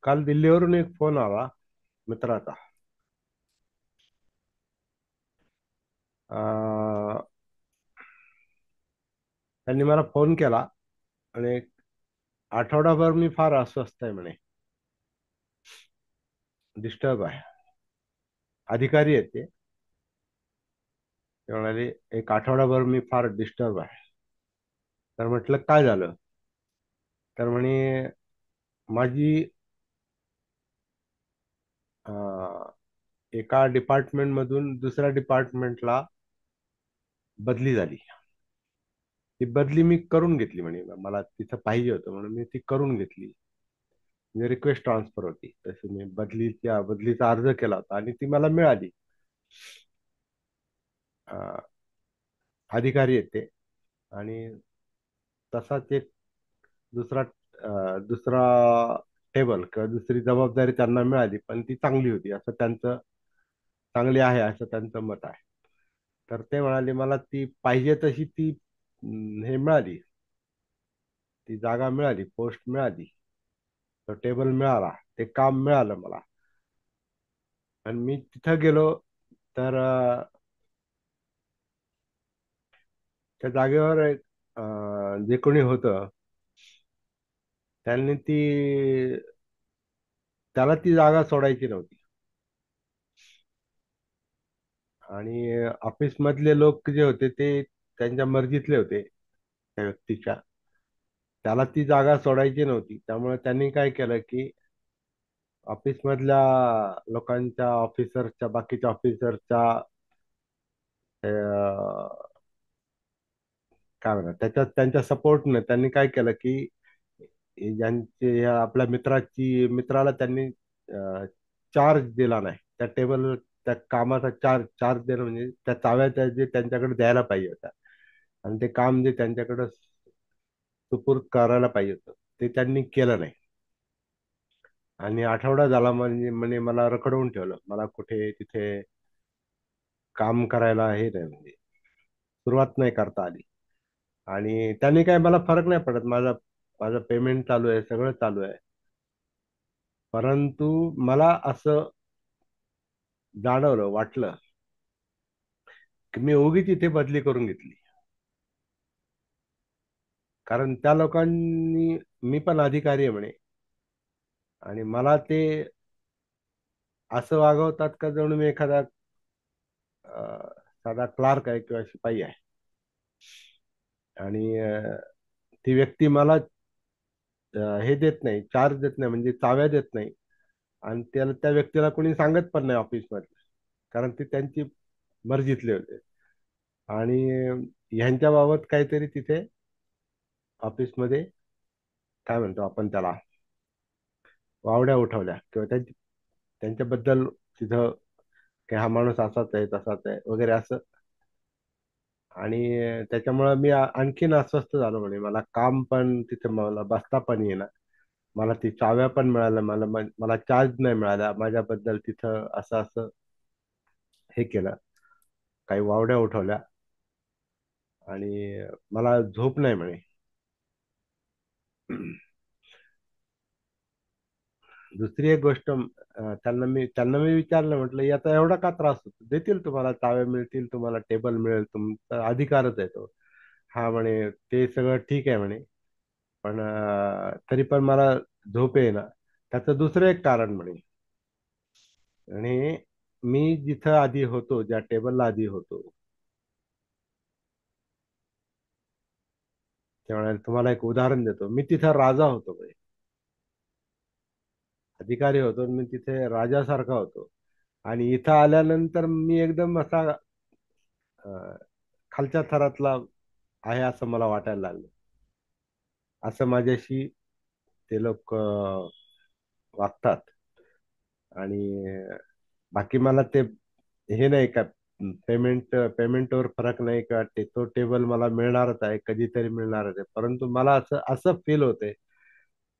काल दिल्लीवरून एक फोन आला मित्राचा. अं, त्यांनी मला फोन केला आणि आठवडाभर मी फार अस्वस्थ आहे म्हणे. डिस्टर्ब आहे. अधिकारी आहेत ते. ते म्हणाले एक आठवडाभर मी फार डिस्टर्ब आहे. तर म्हटलं काय झालं. तर म्हणे माझी अं, एका डिपार्टमेंट मधून दुसऱ्या डिपार्टमेंटला बदली झाली. ती बदली मी करून घेतली म्हणे. मला तिथं पाहिजे होतं म्हणून मी ती करून घेतली. म्हणजे रिक्वेस्ट ट्रान्सफर होती तशी मी बदलीचा अर्ज केला होता आणि ती मला मिळाली. अं, अधिकारी आहेत ते. आणि तसाच एक दुसरा दुसरा टेबल किंवा दुसरी जबाबदारी त्यांना मिळाली, पण ती चांगली होती असं त्यांचं, चांगली आहे असं त्यांचं मत आहे. तर ते म्हणाले मला ती पाहिजे तशी ती हे मिळाली. ती जागा मिळाली, पोस्ट मिळाली, तो टेबल मिळाला, ते काम मिळालं मला. आणि मी तिथं गेलो तर त्या जागेवर जे कोणी होतं त्यांनी त्याला ती जागा सोडायची नव्हती. आणि ऑफिस मधले लोक जे होते ते त्यांच्या मर्जीतले होते त्या व्यक्तीच्या. त्याला ती जागा सोडायची नव्हती, त्यामुळे त्यांनी काय केलं की ऑफिस मधल्या लोकांच्या, ऑफिसरच्या, बाकीच्या ऑफिसरच्या काय म्हणतात त्याच्यात त्यांच्या सपोर्टने त्यांनी काय केलं की ज्यांचे ह्या आपल्या मित्राला त्यांनी चार्ज दिला नाही त्या टेबल, त्या कामाचा चार्ज देणं म्हणजे त्या चाव्या जे त्यांच्याकडे द्यायला पाहिजे होत्या आणि ते काम जे त्यांच्याकडे सुपूर्द करायला पाहिजे होतं ते त्यांनी केलं नाही. आणि आठवडा झाला म्हणजे म्हणे मला रखडवून ठेवलं. मला कुठे तिथे काम करायला हे नाही, म्हणजे सुरुवात नाही करता आली. आणि त्यांनी काय मला फरक नाही पडत. माझा माझं पेमेंट चालू आहे, सगळं चालू आहे. परंतु मला असं जाणवलं, वाटलं की मी उगीच इथे बदली करून घेतली. कारण त्या लोकांनी, मी पण अधिकारी आहे म्हणे, आणि मला ते असं वागवतात का जणू मी एखादा साधा क्लार्क आहे किंवा शिपाई आहे. आणि ती व्यक्ती मला हे देत नाही, चार्ज देत नाही, म्हणजे चाव्या देत नाही. आणि त्याला त्या व्यक्तीला कोणी सांगत पण नाही ऑफिसमध्ये, कारण ते त्यांची मर्जीतले होते. आणि ह्यांच्या बाबत काहीतरी तिथे ऑफिसमध्ये काय म्हणतो आपण त्याला, वावड्या उठवल्या किंवा त्यांच्याबद्दल तिथं की हा माणूस असाच आहे, तसाच आहे वगैरे असं. आणि त्याच्यामुळं मी आणखीन अस्वस्थ झालो. म्हणे मला काम पण तिथे मला बसता पण येईना. मला ती चाव्या पण मिळाल्या, मला चार्ज नाही मिळाला. माझ्याबद्दल तिथं असं असं हे केलं, काही वावड्या उठवल्या. आणि मला झोप नाही म्हणे. दुसरी एक गोष्ट, त्यांना मी विचारलं, म्हटलं याचा एवढा का त्रास होतो. देतील तुम्हाला चाव्या, मिळतील तुम्हाला, टेबल मिळेल, तुमचा अधिकारच आहे तो. हा म्हणे ते सगळं ठीक आहे म्हणे, पण तरी पण मला झोप येईना. त्याचं दुसरं एक कारण म्हणे. आणि मी जिथं आधी होतो, ज्या टेबलला आधी होतो, त्यामुळे तुम्हाला एक उदाहरण देतो. मी तिथं राजा होतो म्हणे. अधिकारी होतो आणि मी तिथे राजासारखा होतो. आणि इथं आल्यानंतर मी एकदम असा अं, खालच्या थरातला आहे असं मला वाटायला लागलं. असं माझ्याशी ते लोक वागतात. आणि बाकी मला ते हे नाही का, पेमेंटवर फरक नाही का, तो टेबल मला मिळणारच आहे, कधीतरी मिळणारच आहे. परंतु मला असं असं फील होते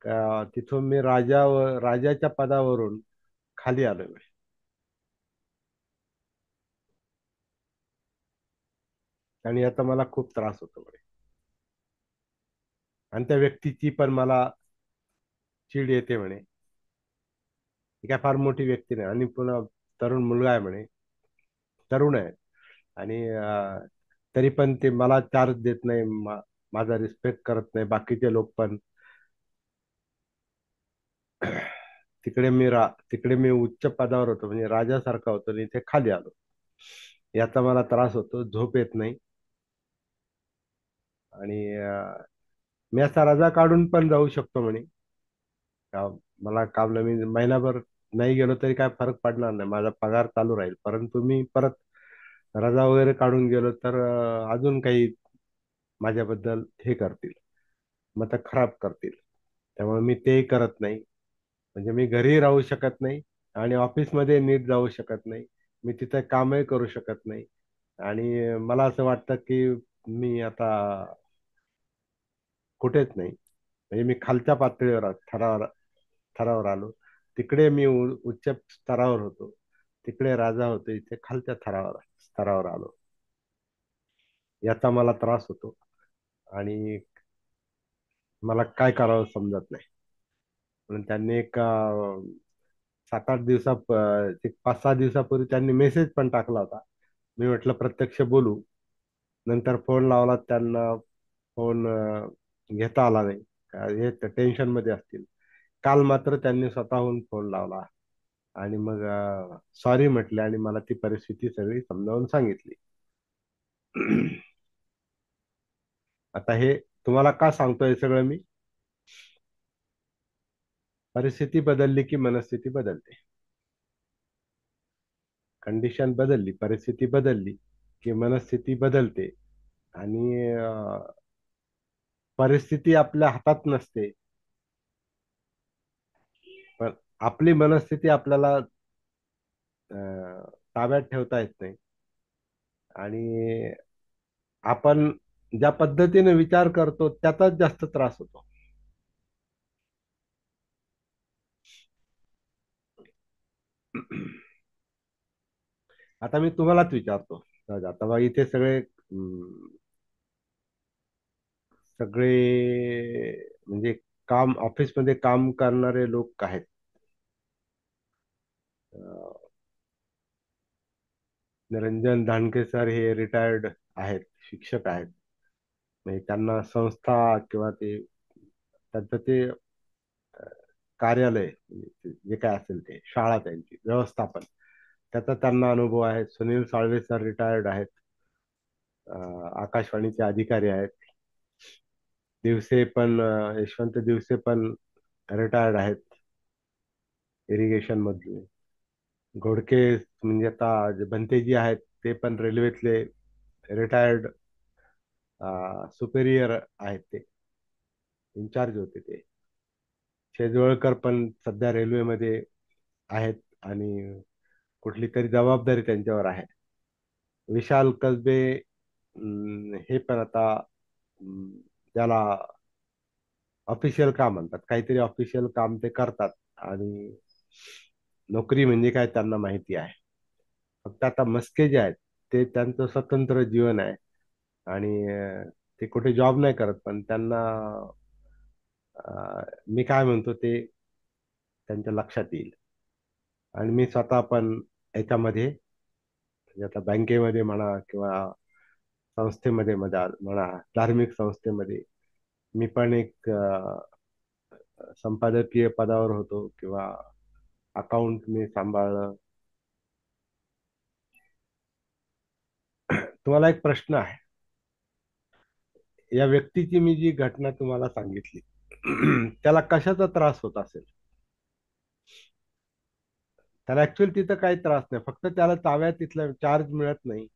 का तिथून मी राजाच्या पदावरून खाली आलोय. आणि आता मला खूप त्रास होतो म्हणे. आणि त्या व्यक्तीची पण मला चीड येते म्हणे. ही काय फार मोठी व्यक्ती नाही, आणि पुन्हा तरुण मुलगा आहे म्हणे, तरुण आहे. आणि तरी पण ते मला चार्ज देत नाही, माझा रिस्पेक्ट करत नाही बाकीचे लोक पण. तिकडे मी उच्च पदावर होतो, म्हणजे राजासारखा होतो, आणि इथे खाली आलो. याचा मला त्रास होतो, झोप येत नाही. आणि मी असा रजा काढून पण जाऊ शकतो म्हणे. का मला काम मी महिनाभर नाही गेलो तरी काय फरक पडणार नाही, माझा पगार चालू राहील. परंतु मी परत रजा वगैरे काढून गेलो तर अजून काही माझ्याबद्दल हे करतील, मत खराब करतील. त्यामुळे मी तेही करत नाही. म्हणजे मी घरी राहू शकत नाही, आणि ऑफिसमध्ये नीट जाऊ शकत नाही. मी तिथे कामही करू शकत नाही. आणि मला असं वाटतं की मी आता कुठेच नाही. म्हणजे मी खालच्या पातळीवर थरावर आलो. तिकडे मी उच्च स्तरावर होतो, तिकडे राजा होतो, इथे खालच्या स्तरावर आलो. याचा मला त्रास होतो. आणि मला काय करावं समजत नाही. म्हणून त्यांनी एक 7-8 दिवसा एक 5-6 दिवसापूर्वी त्यांनी मेसेज पण टाकला होता. मी म्हटलं प्रत्यक्ष बोलू. नंतर फोन लावला त्यांना, फोन घेता आला नाही. हे टेन्शन मध्ये असतील. काल मात्र त्यांनी स्वतःहून फोन लावला, आणि मग सॉरी म्हटले, आणि मला ती परिस्थिती सगळी समजावून सांगितली. आता हे तुम्हाला का सांगतोय सगळं मी? परिस्थिती बदलली की मनस्थिती बदलते. कंडिशन बदलली, परिस्थिती बदलली की मनस्थिती बदलते. आणि परिस्थिती आपल्या हातात नसते, पण आपली मनस्थिती आपल्याला ताब्यात ठेवता येत नाही. आणि आपण ज्या पद्धतीने विचार करतो त्याचाच जास्त त्रास होतो. आता मी तुम्हालाच विचारतो, आता बघा इथे सगळे म्हणजे ऑफिसमध्ये काम करणारे लोक आहेत. अं, निरंजन धानके सर हे रिटायर्ड आहेत, शिक्षक आहेत. म्हणजे त्यांना संस्था किंवा ते त्यांचं ते कार्यालय, म्हणजे जे काय असेल ते शाळा, त्यांची व्यवस्थापन, त्याचा त्यांना अनुभव आहे. सुनील साळवे सर रिटायर्ड आहेत, आकाशवाणीचे अधिकारी आहेत. यशवंत दिवसे पण रिटायर्ड आहेत, इरिगेशन मधले. घोडके म्हणजे आता जे भंतेजी आहेत, ते पण रेल्वेतले रिटायर्ड सुपेरियर आहेत, ते इन्चार्ज होते ते. शेजवळकर पण सध्या रेल्वेमध्ये आहेत, आणि कुठली तरी जबाबदारी त्यांच्यावर आहे. विशाल कसबे हे पण आता अं, ज्याला ऑफिशियल काम म्हणतात, काहीतरी ऑफिशियल काम ते करतात. आणि नोकरी म्हणजे काय त्यांना माहिती आहे. फक्त आता मस्के जे आहेत, ते त्यांचं स्वतंत्र जीवन आहे. आणि ते कुठे जॉब नाही करत, पण त्यांना मी काय म्हणतो ते त्यांच्या लक्षात येईल. आणि मी स्वतः पण याच्यामध्ये, म्हणजे आता बँकेमध्ये म्हणा किंवा संस्थेमध्ये म्हणा, धार्मिक संस्थेमध्ये मी पण एक संपादकीय पदावर होतो, किंवा अकाउंट मी सांभाळलं. तुम्हाला एक प्रश्न आहे. या व्यक्तीची मी जी घटना तुम्हाला सांगितली, त्याला कशाचा त्रास होत असेल? त्याला ऍक्च्युअली तिथं काही त्रास नाही, फक्त त्याला ताब्यात तिथला चार्ज मिळत नाही.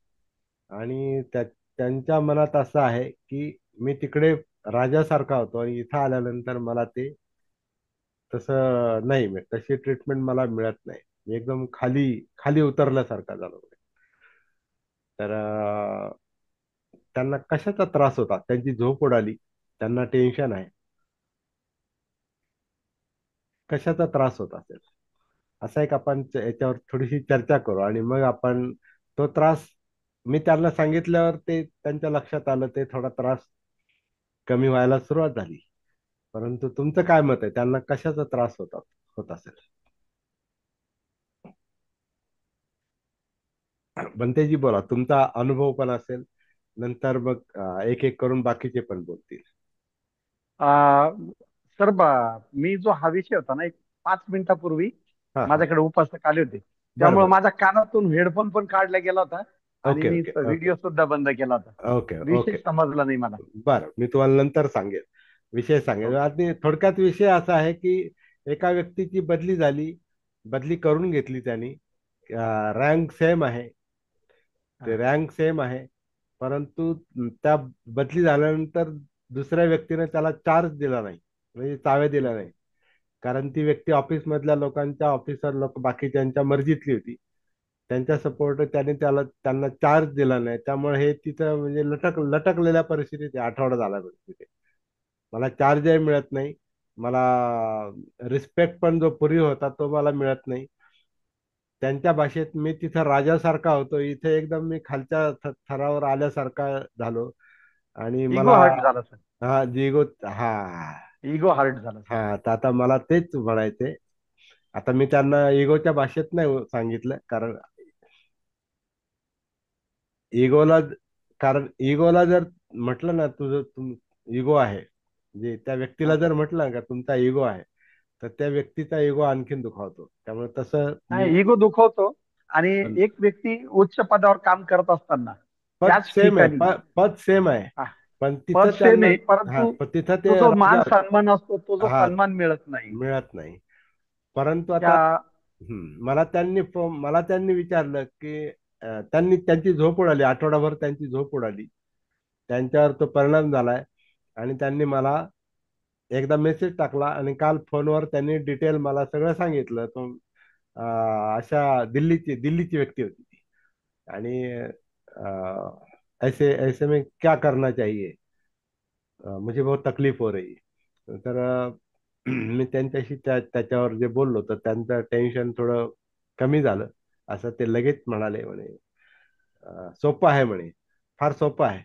आणि त्यांच्या मनात असं आहे की मी तिकडे राजासारखा होतो, आणि इथं आल्यानंतर मला ते तसं नाही मिळत, तशी ट्रीटमेंट मला मिळत नाही. मी एकदम खाली खाली उतरल्यासारखा झालो. तर त्यांना कशाचा त्रास होता? त्यांची झोप उडाली, त्यांना टेन्शन आहे. कशाचा त्रास होत असेल? असं एक आपण याच्यावर थोडीशी चर्चा करू, आणि मग आपण तो त्रास, मी त्यांना सांगितल्यावर ते त्यांच्या लक्षात आलं, ते थोडा त्रास कमी व्हायला सुरुवात झाली. परंतु तुमचं काय मत आहे, त्यांना कशाचा त्रास होत असेल? बनतेजी बोला, तुमचा अनुभव पण असेल, नंतर मग एक एक करून बाकीचे पण बोलतील. आ, सर मी जो हा विषय होता ना, एक 5 मिनिटापूर्वी हा हा. माझ्याकडे उपासक आले होते. बरं त्यामुळे बरं. माझ्या कानातून हेडफोन पण काढला गेला होता आणि ओके मी ओके ओके. व्हिडिओ सुद्धा बंद केला होता. ओके विषय ओके. समजला नाही मला. बरं, मी तुम्हाला नंतर सांगेल, विषय सांगेल. ओके. आणि थोडक्यात विषय असा आहे की एका व्यक्तीची बदली झाली, बदली करून घेतली त्यांनी. रँक सेम आहे, ते हा. रँक सेम आहे, परंतु त्या बदली झाल्यानंतर दुसऱ्या व्यक्तीने त्याला चार्ज दिला नाही, म्हणजे चाव्या दिल्या ओके. नाही. कारण ती व्यक्ती ऑफिसमधल्या लोकांच्या, ऑफिसर लोक बाकीच्यांच्या मर्जीतली होती. त्यांच्या ओके. सपोर्ट त्यांनी त्यांना चार्ज दिला नाही, त्यामुळे हे तिथं म्हणजे लटकलेल्या परिस्थितीत आहे, आठवडा झाला परिस्थिती. मला चार्जही मिळत नाही, मला रिस्पेक्ट पण जो पूर्वी होता तो मला मिळत नाही. त्यांच्या भाषेत मी तिथं राजासारखा होतो, इथे एकदम मी खालच्या थरावर आल्यासारखा झालो. आणि इगो मला, हर्ट झाला सर. हा जिगो, हा इगो हर्ट झाला सर. हा, तर आता मला तेच म्हणायचे. आता मी त्यांना इगोच्या भाषेत नाही सांगितलं, कारण इगोला, कारण इगोला जर म्हटलं ना तुझं इगो आहे, म्हणजे त्या व्यक्तीला हा. जर म्हटलं का तुमचा इगो आहे, तर त्या व्यक्तीचा इगो आणखीन दुखावतो. त्यामुळे तसं मी, नाही, इगो दुखवतो. आणि एक व्यक्ती उच्च पदावर काम करत असताना पद त्याच सेम आहे, ठिकाणी, पद सेम आहे, हा, पण पद तिथं सेम त्यांना, आहे, हा परंतु पण तिथं तो ते जो मान राजा, सन्मान असतो, तो जो हा, सन्मान मिळत नाही. मिळत नाही. परंतु आता, त्या मला त्यांनी विचारलं की त्यांनी, त्यांची झोप उडाली, आठवडाभर त्यांची झोप उडाली, त्यांच्यावर तो परिणाम झालाय. आणि त्यांनी मला एकदा मेसेज टाकला, आणि काल फोनवर त्यांनी डिटेल मला सगळं सांगितलं. तो अशा दिल्लीची व्यक्ती होती ती. आणि ऐसे ऐसे में क्या करना चाहिए, मुझे बहुत तकलीफ हो रही है. तर मी त्यांच्याशी त्याच्यावर जे बोललो, तर त्यांचं टेन्शन थोडं कमी झालं. असं ते लगेच म्हणाले, म्हणे सोपं आहे म्हणे, फार सोपं आहे,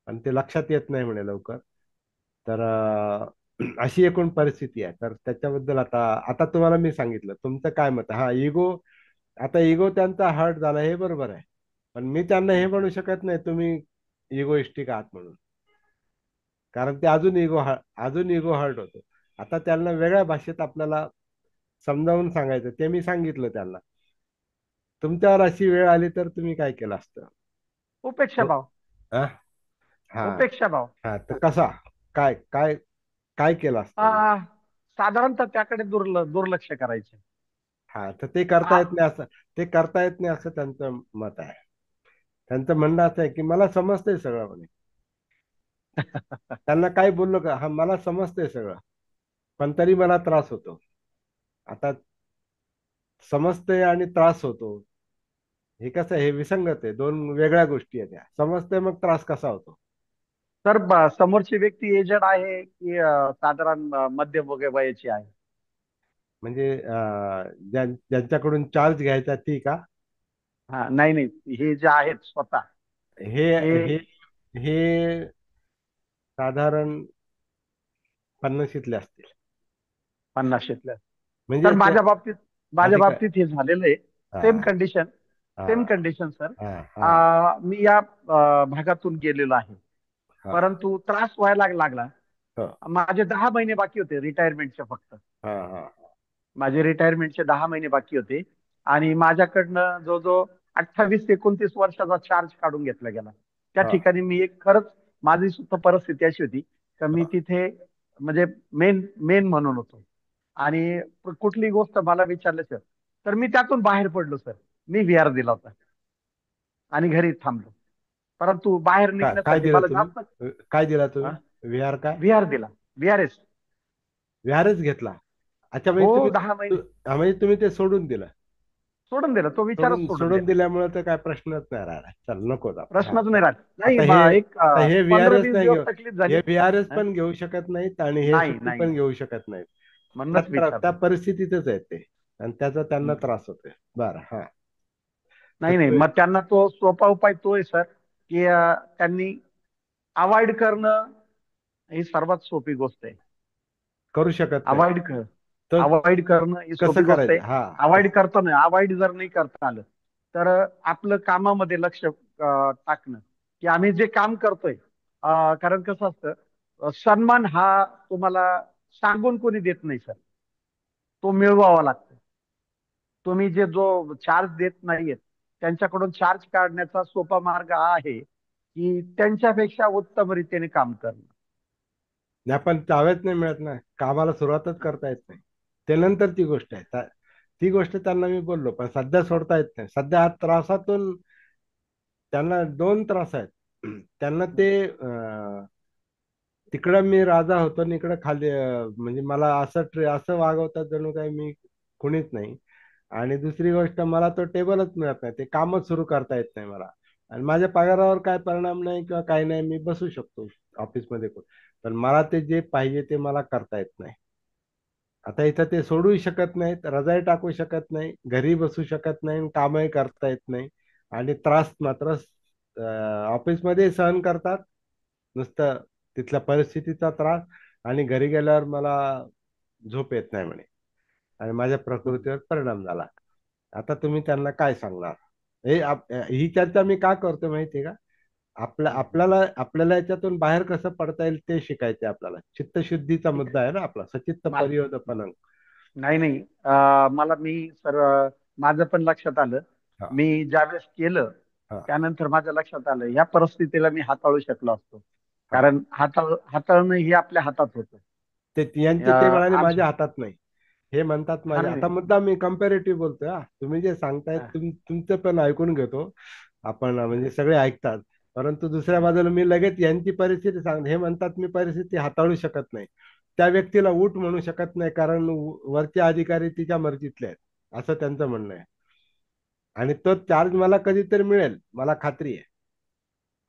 आणि ते लक्षात येत नाही म्हणे लवकर. तर अशी एकूण परिस्थिती आहे. तर त्याच्याबद्दल आता, आता तुम्हाला मी सांगितलं, तुमचं काय मत आहे? हा इगो, आता इगो त्यांचा हर्ट झाला हे बरोबर आहे, पण मी त्यांना हे म्हणू शकत नाही तुम्ही इगोइस्टिक आहात म्हणून, कारण ते अजून इगो हर्ट होतो. आता त्यांना वेगळ्या भाषेत आपल्याला समजावून सांगायचं, ते मी सांगितलं त्यांना. तुमच्यावर अशी वेळ आली तर तुम्ही काय केलं असतं? उपेक्षा तो, भाव. हा हा उपेक्षा भाव. हा, तर कसा, काय काय काय केलं असतं म्हणजे? आ, साधारणतः त्याकडे दुर्लक्ष करायचे. हा, तर ते करता आ- येत नाही असं, ते करता येत नाही असं त्यांचं मत आहे. त्यांचं म्हणणं असं आहे की मला समजतंय सगळं म्हणे. त्यांना काय बोललो का, हा मला समजतंय सगळं, पण तरी मला त्रास होतो. आता समजतंय आणि त्रास होतो, हे कसं आहे, हे विसंगत आहे, दोन वेगळ्या गोष्टी आहेत. त्या समजतंय, मग त्रास कसा होतो? तर समोरची व्यक्ती एजड आहे की साधारण मध्यम वयाची आहे? म्हणजे ज्यांच्याकडून चार्ज घ्यायचा ती का? हा, नाही नाही, हे जे आहेत स्वतः, हे हे हे हे साधारण 50शीतले असतील. 50शीतल्या. तर म्हणजे ते माझ्या बाबतीत, माझ्या अधिक, बाबतीत हे झालेलं आहे. हा सेम कंडिशन. हा सेम कंडिशन सर. हा हा मी या भागातून गेलेलो आहे. हा परंतु त्रास व्हायला लागला. हा माझे 10 महिने बाकी होते रिटायरमेंटचे फक्त. हा हा माझे रिटायरमेंटचे 10 महिने बाकी होते. आणि माझ्याकडनं जो जो 28-29 वर्षाचा चार्ज काढून घेतला गेला. त्या हा ठिकाणी मी एक, खरंच माझी सुद्धा परिस्थिती अशी होती की मी हा. तिथे म्हणजे मेन मेन म्हणून होतो. आणि कुठली गोष्ट मला विचारलं सर, तर मी त्यातून बाहेर पडलो सर. मी विहार दिला होता आणि घरी थांबलो. परंतु बाहेर काय निघण्यासाठी दिलं मला तुम्ही? जास्त, काय दिला हा, तुम्ही? विहार काय? विहार दिला. विहारेस. विहारच घेतला? अच्छा, हो, म्हणजे तुम्ही 10 महिने म्हणजे तुम्ही ते सोडून दिलं? सोडून दिला, तो विचारच सोडून सोडून दिला. दिल्यामुळे तर काय प्रश्नच नाही राहिला. चल, नको आता. हा, प्रश्नच नाही राहत. नाही, आता हे, एक आता हे पंधरा व्हीआरएस वीस नाही दिवस घेऊ, तकलीफ झाली. हे व्हीआरएस हं? पण घेऊ शकत नाहीत, आणि हे नाही सुट्टी नाही पण नाही, घेऊ शकत नाहीत. म्हणूनच त्या विचारलं. परिस्थितीतच आहेत ते, आणि त्याचा त्यांना हं. त्रास होतोय. बरं, हा. तर नाही नाही, मग त्यांना तो सोपा उपाय तो आहे सर, की त्यांनी अवॉइड करणं ही सर्वात सोपी गोष्ट आहे. करू शकत नाहीत, अवॉइड कर तर अवॉइड करणं ही कसं सोपी गोष्ट आहे. करायचं? हा, अवॉइड करता नाही, अवॉइड जर नाही करता आलं तर आपलं कामामध्ये लक्ष टाकणं, की आम्ही जे काम करतोय, कारण कसं असतं, सन्मान हा तुम्हाला सांगून कोणी देत नाही सर, तो मिळवावा लागतो. तुम्ही जो चार्ज देत नाहीयेत त्यांच्याकडून चार्ज काढण्याचा सोपा मार्ग हा आहे की त्यांच्यापेक्षा उत्तम रीतीने काम करणं. नाही पण चाव्याच नाही मिळत ना, कामाला सुरुवातच करता येत नाही. ते नंतरची गोष्ट आहे. ती गोष्ट त्यांना मी बोललो, पण सध्या सोडता येत नाही. सध्या हा त्रासातून त्यांना दोन त्रास आहेत. त्यांना ते तिकडं मी राजा होतो आणि इकडं खाली म्हणजे मला असं वागवतात जणू काही मी कुणीच नाही. आणि दुसरी गोष्ट, मला तो टेबलच मिळत नाही, ते कामच सुरू करता येत नाही मला. आणि माझ्या पगारावर काय परिणाम नाही किंवा काही नाही, मी बसू शकतो ऑफिसमध्ये पण मला ते जे पाहिजे ते मला करता येत नाही. आता इथं ते सोडूही शकत नाहीत, रजाही टाकू शकत नाही, घरी बसू शकत नाही, कामही करता येत नाही. आणि त्रास मात्र ऑफिसमध्ये सहन करतात, नुसतं तिथल्या परिस्थितीचा त्रास. आणि घरी गेल्यावर मला झोप येत नाही म्हणे, आणि माझ्या प्रकृतीवर परिणाम झाला. आता तुम्ही त्यांना काय सांगणार? ही चर्चा मी का करतो माहितीये का? आपल्याला आपल्याला याच्यातून बाहेर कसं पडता येईल ते शिकायचे आपल्याला. चित्तशुद्धीचा ठीक आहे. मुद्दा आहे ना आपला, सचित्त मा- परियोदपनं. नाही नाही, मला मी सर, माझं पण लक्षात आलं. हा, मी ज्यावेळेस केलं हा, त्यानंतर माझ्या लक्षात आलं या परिस्थितीला मी हाताळू शकलो असतो. हा. कारण हाताळणं हे आपल्या हातात होतं. ते म्हणाले आमच्या माझ्या हातात नाही. हे म्हणतात हा माझ्या, नाही आता नाही. मुद्दा मी कम्पॅरेटिव्ह बोलतोय हा. तुम्ही जे सांगताय हा, तुमचं पण ऐकून घेतो आपण, हा. म्हणजे सगळे ऐकतात. परंतु दुसऱ्या बाजूला मी लगेच यांची परिस्थिती सांग, हे म्हणतात मी परिस्थिती हाताळू शकत नाही. त्या व्यक्तीला उठ म्हणू शकत नाही, कारण वरचे अधिकारी तिच्या मर्जीतले आहेत, असं त्यांचं म्हणणं आहे. आणि तो चार्ज मला कधीतरी मिळेल, मला खात्री आहे.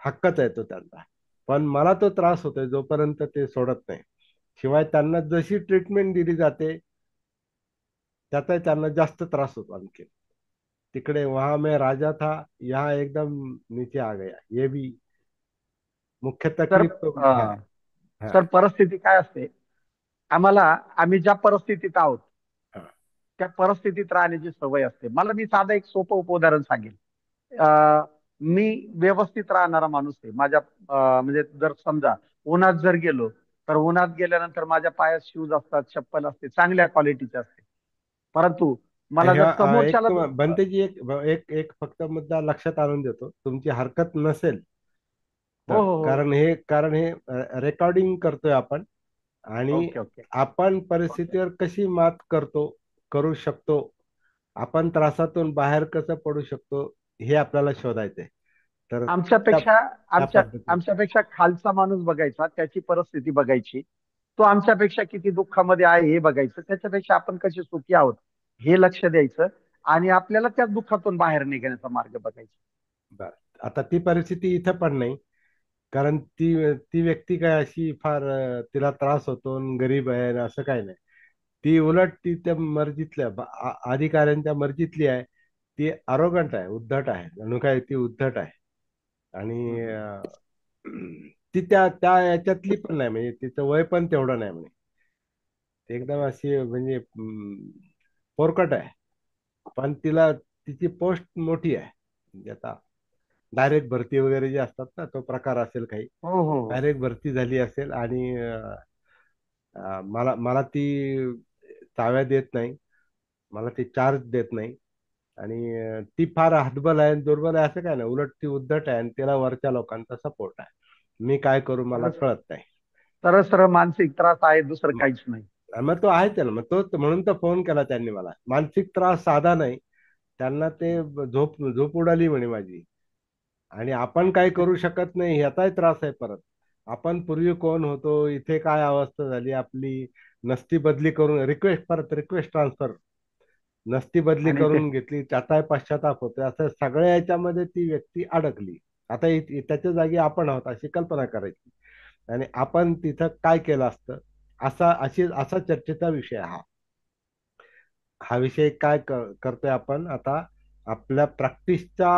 हक्कच आहे तो त्यांचा. पण मला तो त्रास होतोय जोपर्यंत ते सोडत नाही. शिवाय त्यांना जशी ट्रीटमेंट दिली जाते त्याचा त्यांना जास्त त्रास होतो आणखी. तिकडे वहां मैं राजा था, यहाँ एकदम नीचे आ गया, ये भी मुख्य तर तकलीफ तो है. हाँ, सर परिस्थिती काय असते, आम्हाला, आम्ही ज्या परिस्थितीत आहोत हाँ, त्या परिस्थितीत राहण्याची सवय असते. मला मी साधं एक सोपं उदाहरण सांगेन. अ, मी व्यवस्थित राहणारा माणूस आहे. म्हणजे जर समजा उन्हात जर गेलो, तर उन्हात गेल्यानंतर माझ्या पायात शूज असतात, चप्पल असते, चांगल्या क्वालिटीचे असते. परंतु मला जर समोरच्याला जर बनतेजी एक एक एक फक्त मुद्दा लक्षात आणून देतो, तुमची हरकत नसेल हो तर. हो हो. कारण हे रेकॉर्डिंग करतोय आपण. आणि ओके ओके आपण ओके. परिस्थितीवर कशी मात करू शकतो, आपण त्रासातून बाहेर कसं पडू शकतो, हे आपल्याला शोधायचंय. तर त्या आमच्यापेक्षा त्या आमच्या पद्धतीने. आमच्यापेक्षा खालचा माणूस बघायचा, त्याची परिस्थिती बघायची, तो आमच्यापेक्षा किती दुःखामध्ये आहे हे बघायचं, त्याच्यापेक्षा आपण कसे सुखी आहोत हे लक्ष द्यायचं, आणि आपल्याला त्या दुःखातून बाहेर निघण्याचा मार्ग बघायचा. बर, आता ती परिस्थिती इथं पण नाही. कारण ती ती व्यक्ती काय अशी फार तिला त्रास होतो आणि गरीब आहे आणि असं काही नाही. ती उलट ती त्या मर्जीतल्या अधिकाऱ्यांच्या मर्जीतली आहे. ती अरोगंट आहे, उद्धट आहे, जणू काय ती उद्धट आहे. आणि हम्म. ती त्या त्या याच्यातली पण नाही, म्हणजे तिचं वय पण तेवढं नाही म्हणे. ती एकदम अशी म्हणजे पोरकट आहे. पण तिला तिची पोस्ट मोठी आहे. म्हणजे आता डायरेक्ट भरती वगैरे जे असतात ना, तो प्रकार असेल काही. हो हो हो. डायरेक्ट भरती झाली असेल. आणि मला मला ती चाव्या देत नाही, मला ती चार्ज देत नाही. आणि ती फार हतबल आहे, दुर्बल आहे असं काय नाही, उलट ती उद्धट आहे आणि तिला वरच्या लोकांचा सपोर्ट आहे. मी काय करू मला सरळ कळत नाही. सरळ सरळ मानसिक त्रास आहे, दुसरं काहीच नाही. मग तो आहे त्याला, मग तो म्हणून तर फोन केला त्यांनी मला. मानसिक त्रास साधा नाही, त्यांना ते झोप झोप उडाली म्हणे माझी. आणि आपण काय करू शकत नाही ह्याचाही त्रास आहे परत. आपण पूर्वी कोण होतो, इथे काय अवस्था झाली आपली, नसती बदली करून रिक्वेस्ट, परत रिक्वेस्ट ट्रान्सफर, नसती बदली आणि ते करून घेतली, त्याचाही पश्चाताप होतोय, असं सगळ्या याच्यामध्ये ती व्यक्ती अडकली. आता त्याच्या जागी आपण आहोत अशी कल्पना करायची. आणि आपण तिथं काय केलं असतं, असा चर्चेचा विषय हा. हा विषय काय करतोय आपण आता, आपल्या प्रॅक्टिसच्या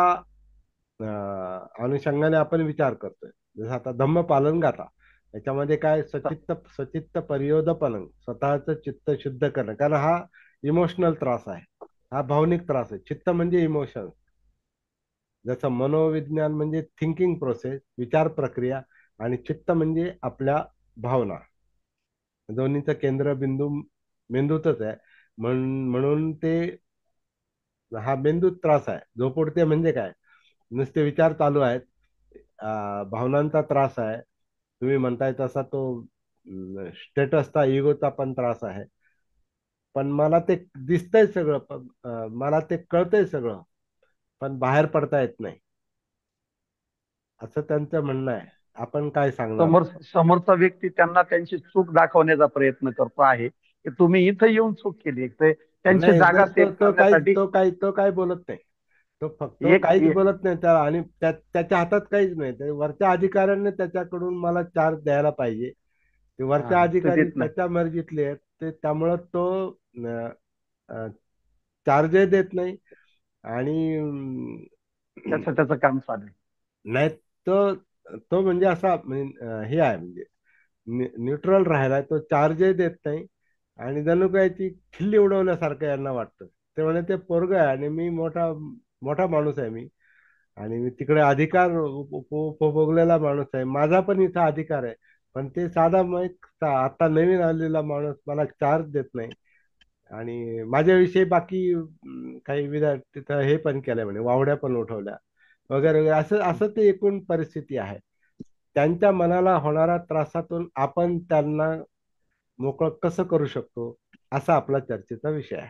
अनुषंगाने आपण विचार करतोय. जसं आता धम्मपालन गाथा, याच्यामध्ये काय, सचित्त परियोदपनं, स्वतःचं चित्त शुद्ध करणं. कारण हा इमोशनल त्रास आहे, हा भावनिक त्रास आहे. चित्त म्हणजे इमोशन, जसं मनोविज्ञान म्हणजे थिंकिंग प्रोसेस, विचार प्रक्रिया, आणि चित्त म्हणजे आपल्या भावना. दोन्हीचा केंद्रबिंदू मेंदूतच आहे. म्हणून ते हा मेंदूत त्रास आहे. झोप म्हणजे काय? नुसते विचार चालू आहेत. भावनांचा त्रास आहे. तुम्ही म्हणताय तसा तो स्टेटसचा, इगोचा पण त्रास आहे. पण मला ते दिसतंय सगळं, पण मला ते कळतंय सगळं, पण बाहेर पडता येत नाही, असं त्यांचं म्हणणं आहे. आपण काय सांगणार? समोरचा व्यक्ती त्यांना त्यांची चूक दाखवण्याचा प्रयत्न करतो आहे की तुम्ही इथं येऊन चूक केली, ते त्यांची नाही, जागा सेफ करण्यासाठी. तो काही बोलत नाही. तो एक काहीच एक- बोलत नाही त्याला, आणि त्याच्या हातात काहीच नाही. ते वरच्या अधिकाऱ्यांनी त्याच्याकडून मला चार्ज द्यायला पाहिजे. ते वरच्या ते अधिकारी देत नाही. त्याच्या मर्जीतले आहेत. त्यामुळं तो चार्जही देत नाही. आणि त्याचं काम चालू आहे. नाही, तो तो म्हणजे असा म्हणजे हे आहे, म्हणजे न्यूट्रल राहायला. तो चार्जही देत नाही, आणि जणू काय ती खिल्ली उडवल्यासारखं यांना वाटतं. ते म्हणे ते पोरग आहे, आणि मी मोठा मोठा माणूस आहे मी, आणि मी तिकडे अधिकार उपभोगलेला माणूस आहे. माझा पण इथं अधिकार आहे. पण ते साधा मग आता नवीन आलेला माणूस मला चार्ज देत नाही. आणि माझ्याविषयी बाकी काही तिथं हे पण केलंय म्हणे, वावड्या पण उठवल्या वगैरे वगैरे. असं असं ते एकूण परिस्थिती आहे. त्यांच्या मनाला होणाऱ्या त्रासातून आपण त्यांना मोकळं कसं करू शकतो, असा आपला चर्चेचा विषय आहे.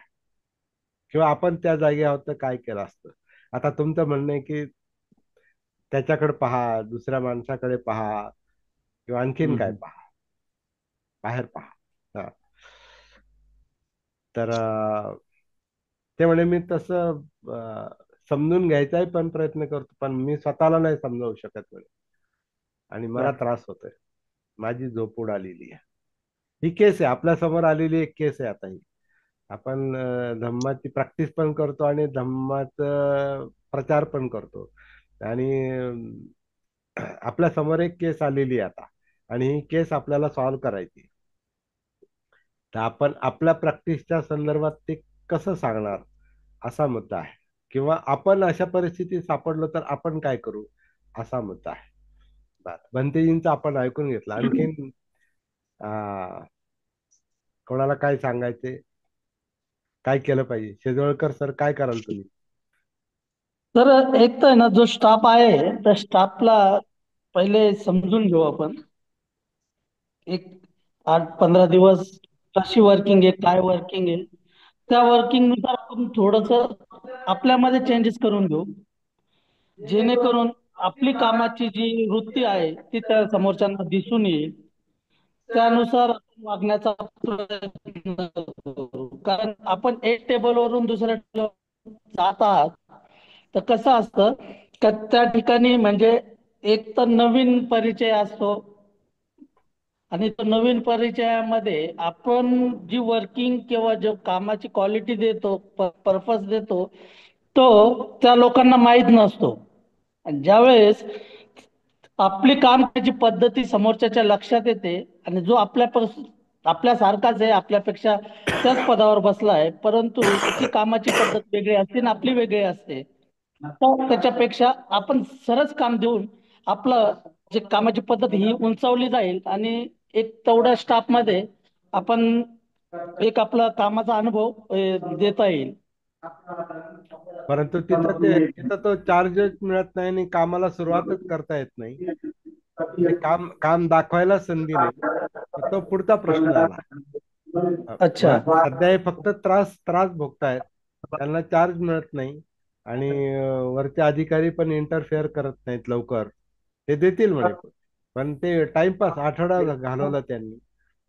किंवा आपण त्या जागी आहोत तर काय केलं असतं. आता तुमचं म्हणणं आहे की त्याच्याकडे पहा, दुसऱ्या माणसाकडे पहा, किंवा आणखीन काय हम्म. पहा, बाहेर पहा. हा. तर ते म्हणे मी तसं समजून घ्यायचाही पण प्रयत्न करतो, पण मी स्वतःला नाही समजावू शकत म्हणे, आणि मला बर. त्रास होतोय. माझी झोप उडालेली आहे. ही केस आहे, आपल्या समोर आलेली एक केस आहे. आता ही आपण धम्माची प्रॅक्टिस पण करतो, आणि धम्माचा प्रचार पण करतो. आणि आपल्या समोर एक केस आलेली आहे आता, आणि ही केस आपल्याला सॉल्व्ह करायची. तर आपण आपल्या प्रॅक्टिसच्या संदर्भात ते कसं सांगणार, असा मुद्दा आहे. किंवा आपण अशा परिस्थितीत सापडलो तर आपण काय करू, असा मुद्दा आहे. बरं, भंतेजींचं आपण ऐकून घेतलं. आणखीन कोणाला काय सांगायचे, काय केलं पाहिजे? शेजवळकर सर, काय कराल तुम्ही? तर एक तर आहे ना, जो स्टाफ आहे त्या स्टाफला पहिले समजून घेऊ आपण. एक 8-15 दिवस कशी वर्किंग आहे, काय वर्किंग आहे, त्या वर्किंग नुसार आपण थोडस आपल्यामध्ये चेंजेस करून घेऊ, जेणेकरून आपली कामाची जी वृत्ती आहे ती त्या समोरच्यांना दिसून येईल. त्यानुसार आपण वागण्याचा प्रयत्न करू. कारण आपण एक टेबलवरून दुसऱ्या टेबलवर जात आहात, तर कसं असतं का त्या ठिकाणी म्हणजे एक तर नवीन परिचय असतो, आणि तो नवीन परिचयामध्ये आपण जी वर्किंग किंवा जो कामाची क्वालिटी देतो, पर्पज देतो, तो त्या लोकांना माहीत नसतो. आणि ज्यावेळेस आपली काम करायची पद्धती समोरच्याच्या लक्षात येते, आणि जो आपल्यासारखाच आहे, आपल्यापेक्षा त्याच पदावर बसला आहे, परंतु त्याची कामाची पद्धत वेगळी असते आणि आपली वेगळी असते, तर त्याच्यापेक्षा आपण सरस काम देऊन आपलं जे कामाची पद्धत ही उंचावली जाईल, आणि एक तेवढ्या स्टाफ मध्ये आपण एक आपला कामाचा अनुभव देता येईल. परंतु तिथं तो चार्जच मिळत नाही, आणि कामाला सुरुवातच करता येत नाही. म्हणजे काम काम दाखवायला संधी नाही. तर तो पुढचा प्रश्न आला. अच्छा. सध्या हे फक्त त्रास त्रास भोगतायत, त्यांना चार्ज मिळत नाही. आणि वरचे अधिकारी पण इंटरफेअर करत नाहीत लवकर. ते देतील म्हणे, पण ते टाइमपास आठवडा घालवला त्यांनी.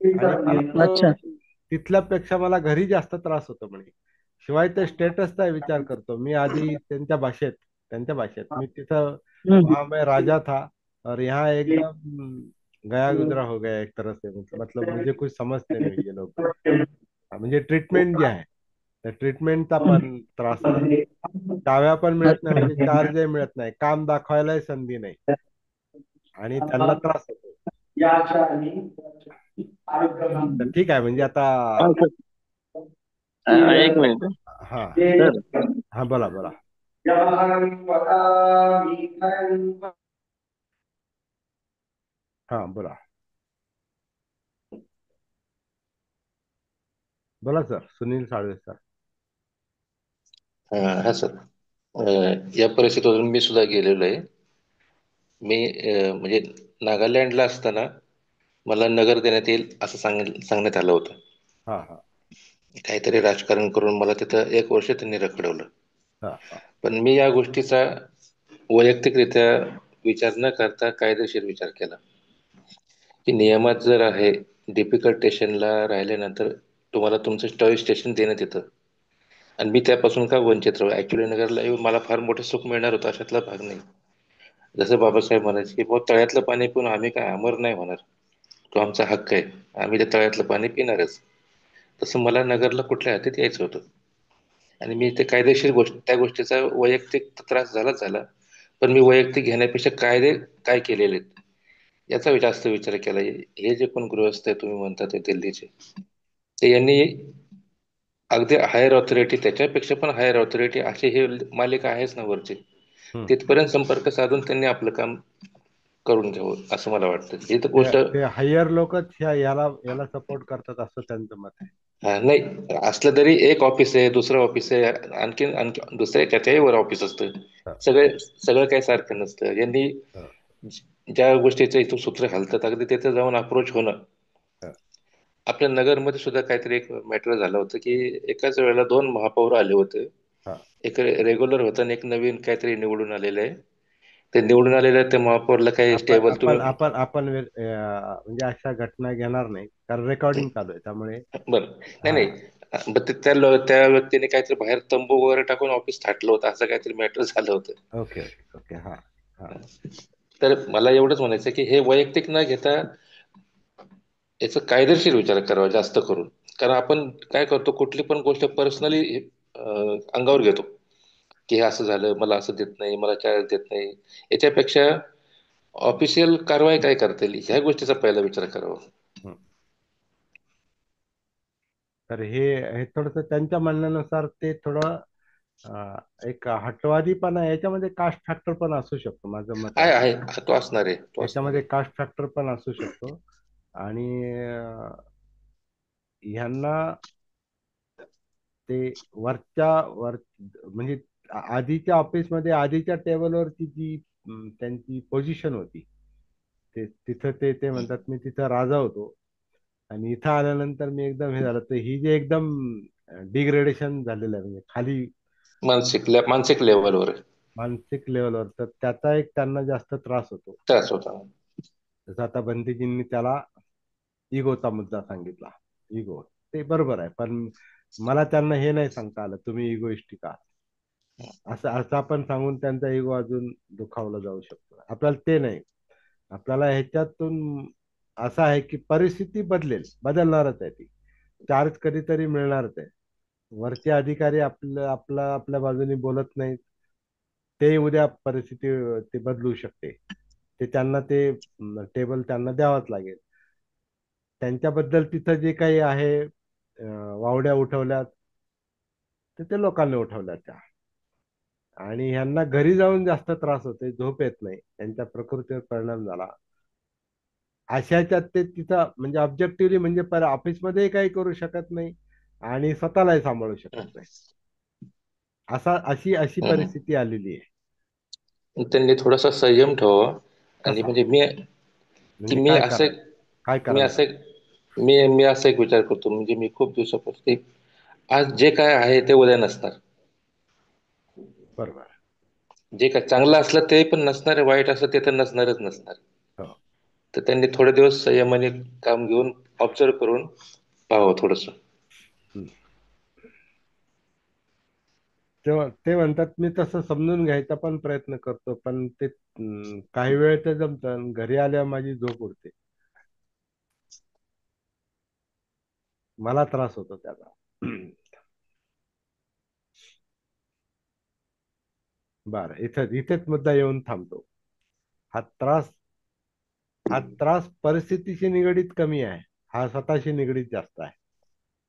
आणि मला तो अच्छा. तिथल्यापेक्षा मला घरी जास्त त्रास होतो म्हणे. शिवाय ते स्टेटसचा विचार करतो मी आधी त्यांच्या भाषेत मी तिथं, हम्म. वहां मैं राजा था, और यहाँ एकदम गया गुजरा हो गया एक तरह से. मतलब मुझे कुछ समजते नहीं ये लोग. म्हणजे ट्रीटमेंट जी आहे, त्या ट्रीटमेंटचा पण त्रास आहे. चाव्या पण मिळत नाही, म्हणजे चार्जही मिळत नाही, काम दाखवायलाही संधी नाही, आणि त्यांना त्रास होतो. तर ठीक आहे, म्हणजे आता. एक मिनिट हा. सर. हा, बोला बोला. हा बोला. बोला सर, सुनील साळवे सर. हा सर. या परिस्थितीतून मी सुद्धा गेलेलो आहे. मी म्हणजे नागालँडला असताना मला नगर देण्यात येईल असं सांगण्यात आलं होतं. हा हा काहीतरी राजकारण करून मला तिथं 1 वर्ष त्यांनी रखडवलं. हा हा पण मी या गोष्टीचा वैयक्तिकरित्या विचार न करता कायदेशीर विचार केला, की नियमात जर आहे डिफिकल्ट स्टेशनला राहिल्यानंतर तुम्हाला तुमचं चॉईस स्टेशन देण्यात येतं, आणि मी त्यापासून का वंचित राहू. ॲक्च्युली नगरला येऊन मला फार मोठं सुख मिळणार होतं अशातला भाग नाही. जसं बाबासाहेब म्हणायचे की बुवा तळ्यातलं पाणी पिऊन आम्ही काय अमर नाही होणार, तो आमचा हक्क आहे, आम्ही त्या तळ्यातलं पाणी पिणारच. तसं मला नगरला कुठल्या हातीत यायचं होतं. आणि मी ते कायदेशीर त्या गोष्टीचा वैयक्तिक त्रास झाला, पण मी वैयक्तिक घेण्यापेक्षा कायदे काय केलेले आहेत याचा जास्त विचार केला. हे जे कोण गृहस्थ आहे तुम्ही म्हणता ते दिल्लीचे, ते यांनी अगदी हायर ऑथॉरिटी, त्याच्यापेक्षा पण हायर ऑथॉरिटी अशी हे मालिका आहेच ना वरची, हम्म. तिथपर्यंत संपर्क साधून त्यांनी आपलं काम करून घ्यावं असं मला वाटतं. ही तर ते गोष्ट ते हायर लोकच याला याला सपोर्ट करतात असं त्यांचं मत आहे. नाही असलं तरी एक ऑफिस आहे, दुसरं ऑफिस आहे, आणखीन आणखी दुसऱ्या त्याच्याही वर ऑफिस असतं. हा, सगळं काही सारखं नसतं. यांनी हा, ज्या गोष्टीचं इथून सूत्र घालतात अगदी तिथे जाऊन अप्रोच होणं. हा, आपल्या नगरमध्ये सुद्धा काहीतरी एक मॅटर झालं होतं की एकाच वेळेला 2 महापौर आले होते. हा. एक रेग्युलर होतं आणि एक नवीन काहीतरी निवडून आलेलं आहे. ते निवडून आलेल्या त्या महापौरला काही आपण स्टेबल आपण तुम्ही. आपण आपण म्हणजे अशा घटना घेणार नाही, कारण रेकॉर्डिंग चालू आहे त्यामुळे. बरं. नाही हा. नाही, पण त्या व्यक्तीने काहीतरी बाहेर तंबू वगैरे टाकून ऑफिस थाटलं होतं असं काहीतरी मॅटर झालं होतं. Okay okay okay. हा हा तर मला एवढंच म्हणायचं की हे वैयक्तिक न घेता याचा कायदेशीर विचार करावा जास्त करून. कारण आपण काय करतो, कुठली पण गोष्ट पर्सनली अंगावर घेतो, की हे असं झालं, मला असं देत नाही, मला चार्ज देत नाही. याच्यापेक्षा ऑफिशियल कारवाई काय करता येईल ह्या गोष्टीचा पहिला विचार करावा. हम्म. तर हे थोडस त्यांच्या म्हणण्यानुसार ते थोडं एक हटवादीपणा, याच्यामध्ये कास्ट फॅक्टर पण असू शकतो, माझं मत आहे. आहे तो असणार आहे, तो असणार याच्यामध्ये आहे. कास्ट फॅक्टर पण असू शकतो. आणि ह्यांना ते वरच्या वर म्हणजे आधीच्या ऑफिसमध्ये आधीच्या टेबलवरची जी त्यांची पोझिशन होती, ते तिथं ते म्हणतात मी तिथं राजा होतो, आणि इथं आल्यानंतर मी एकदम हे झालं. तर ही जे एकदम डिग्रेडेशन झालेलं आहे, म्हणजे खाली मानसिक लेवलवर मानसिक लेवलवर, तर त्याचा एक त्यांना जास्त त्रास होतो. त्रास होता. जसं आता बंदीजींनी त्याला इगोचा मुद्दा सांगितला. इगो, ते बरोबर आहे, पण मला त्यांना हे नाही सांगता आलं तुम्ही इगोइस्टिक आहात, असं असं आपण सांगून त्यांचा इगो अजून दुखावला जाऊ शकतो. आपल्याला ते नाही. आपल्याला ह्याच्यातून असं आहे की परिस्थिती बदलणारच आहे ती. चार्ज कधीतरी मिळणारच आहे. वरचे अधिकारी आपल्या बाजूने बोलत नाहीत. ते उद्या परिस्थिती ते बदलू शकते. ते त्यांना ते टेबल त्यांना द्यावाच लागेल. त्यांच्याबद्दल तिथं जे काही आहे वावड्या उठवल्यात, ते लोकांनी उठवल्यात त्या. आणि ह्यांना घरी जाऊन जास्त त्रास होते, झोप येत नाही, त्यांच्या प्रकृतीवर परिणाम झाला. अशाच्यात ते तिथं म्हणजे ऑब्जेक्टिव्हली म्हणजे ऑफिसमध्ये काही करू शकत नाही, आणि स्वतःलाही सांभाळू शकत हं, नाही. अशी हं. परिस्थिती आलेली आहे. त्यांनी थोडासा संयम ठेवावा. आणि कसा? म्हणजे की म्हणजे काय कराल? काय मी करायला असं पाहिजे? मी असा एक विचार करतो, म्हणजे मी खूप दिवसापासून आज जे काय आहे ते उद्या नसणार. बरोबर. जे काय चांगलं असलं ते पण नसणार आहे, वाईट असलं ते तर नसणारच नसणार. हो. तर त्यांनी थोडे दिवस संयमाने काम घेऊन ऑब्झर्व करून पाहावं थोडस. हम्म. ते म्हणतात मी तसं समजून घ्यायचा पण प्रयत्न करतो, पण ते काही वेळ ते जमतं, आणि घरी आल्यावर माझी झोप उडते. मला त्रास होतो त्याचा. बरं, इथेच मुद्दा येऊन थांबतो. हा त्रास हा त्रास परिस्थितीशी निगडीत कमी आहे, हा स्वतःशी निगडीत जास्त आहे.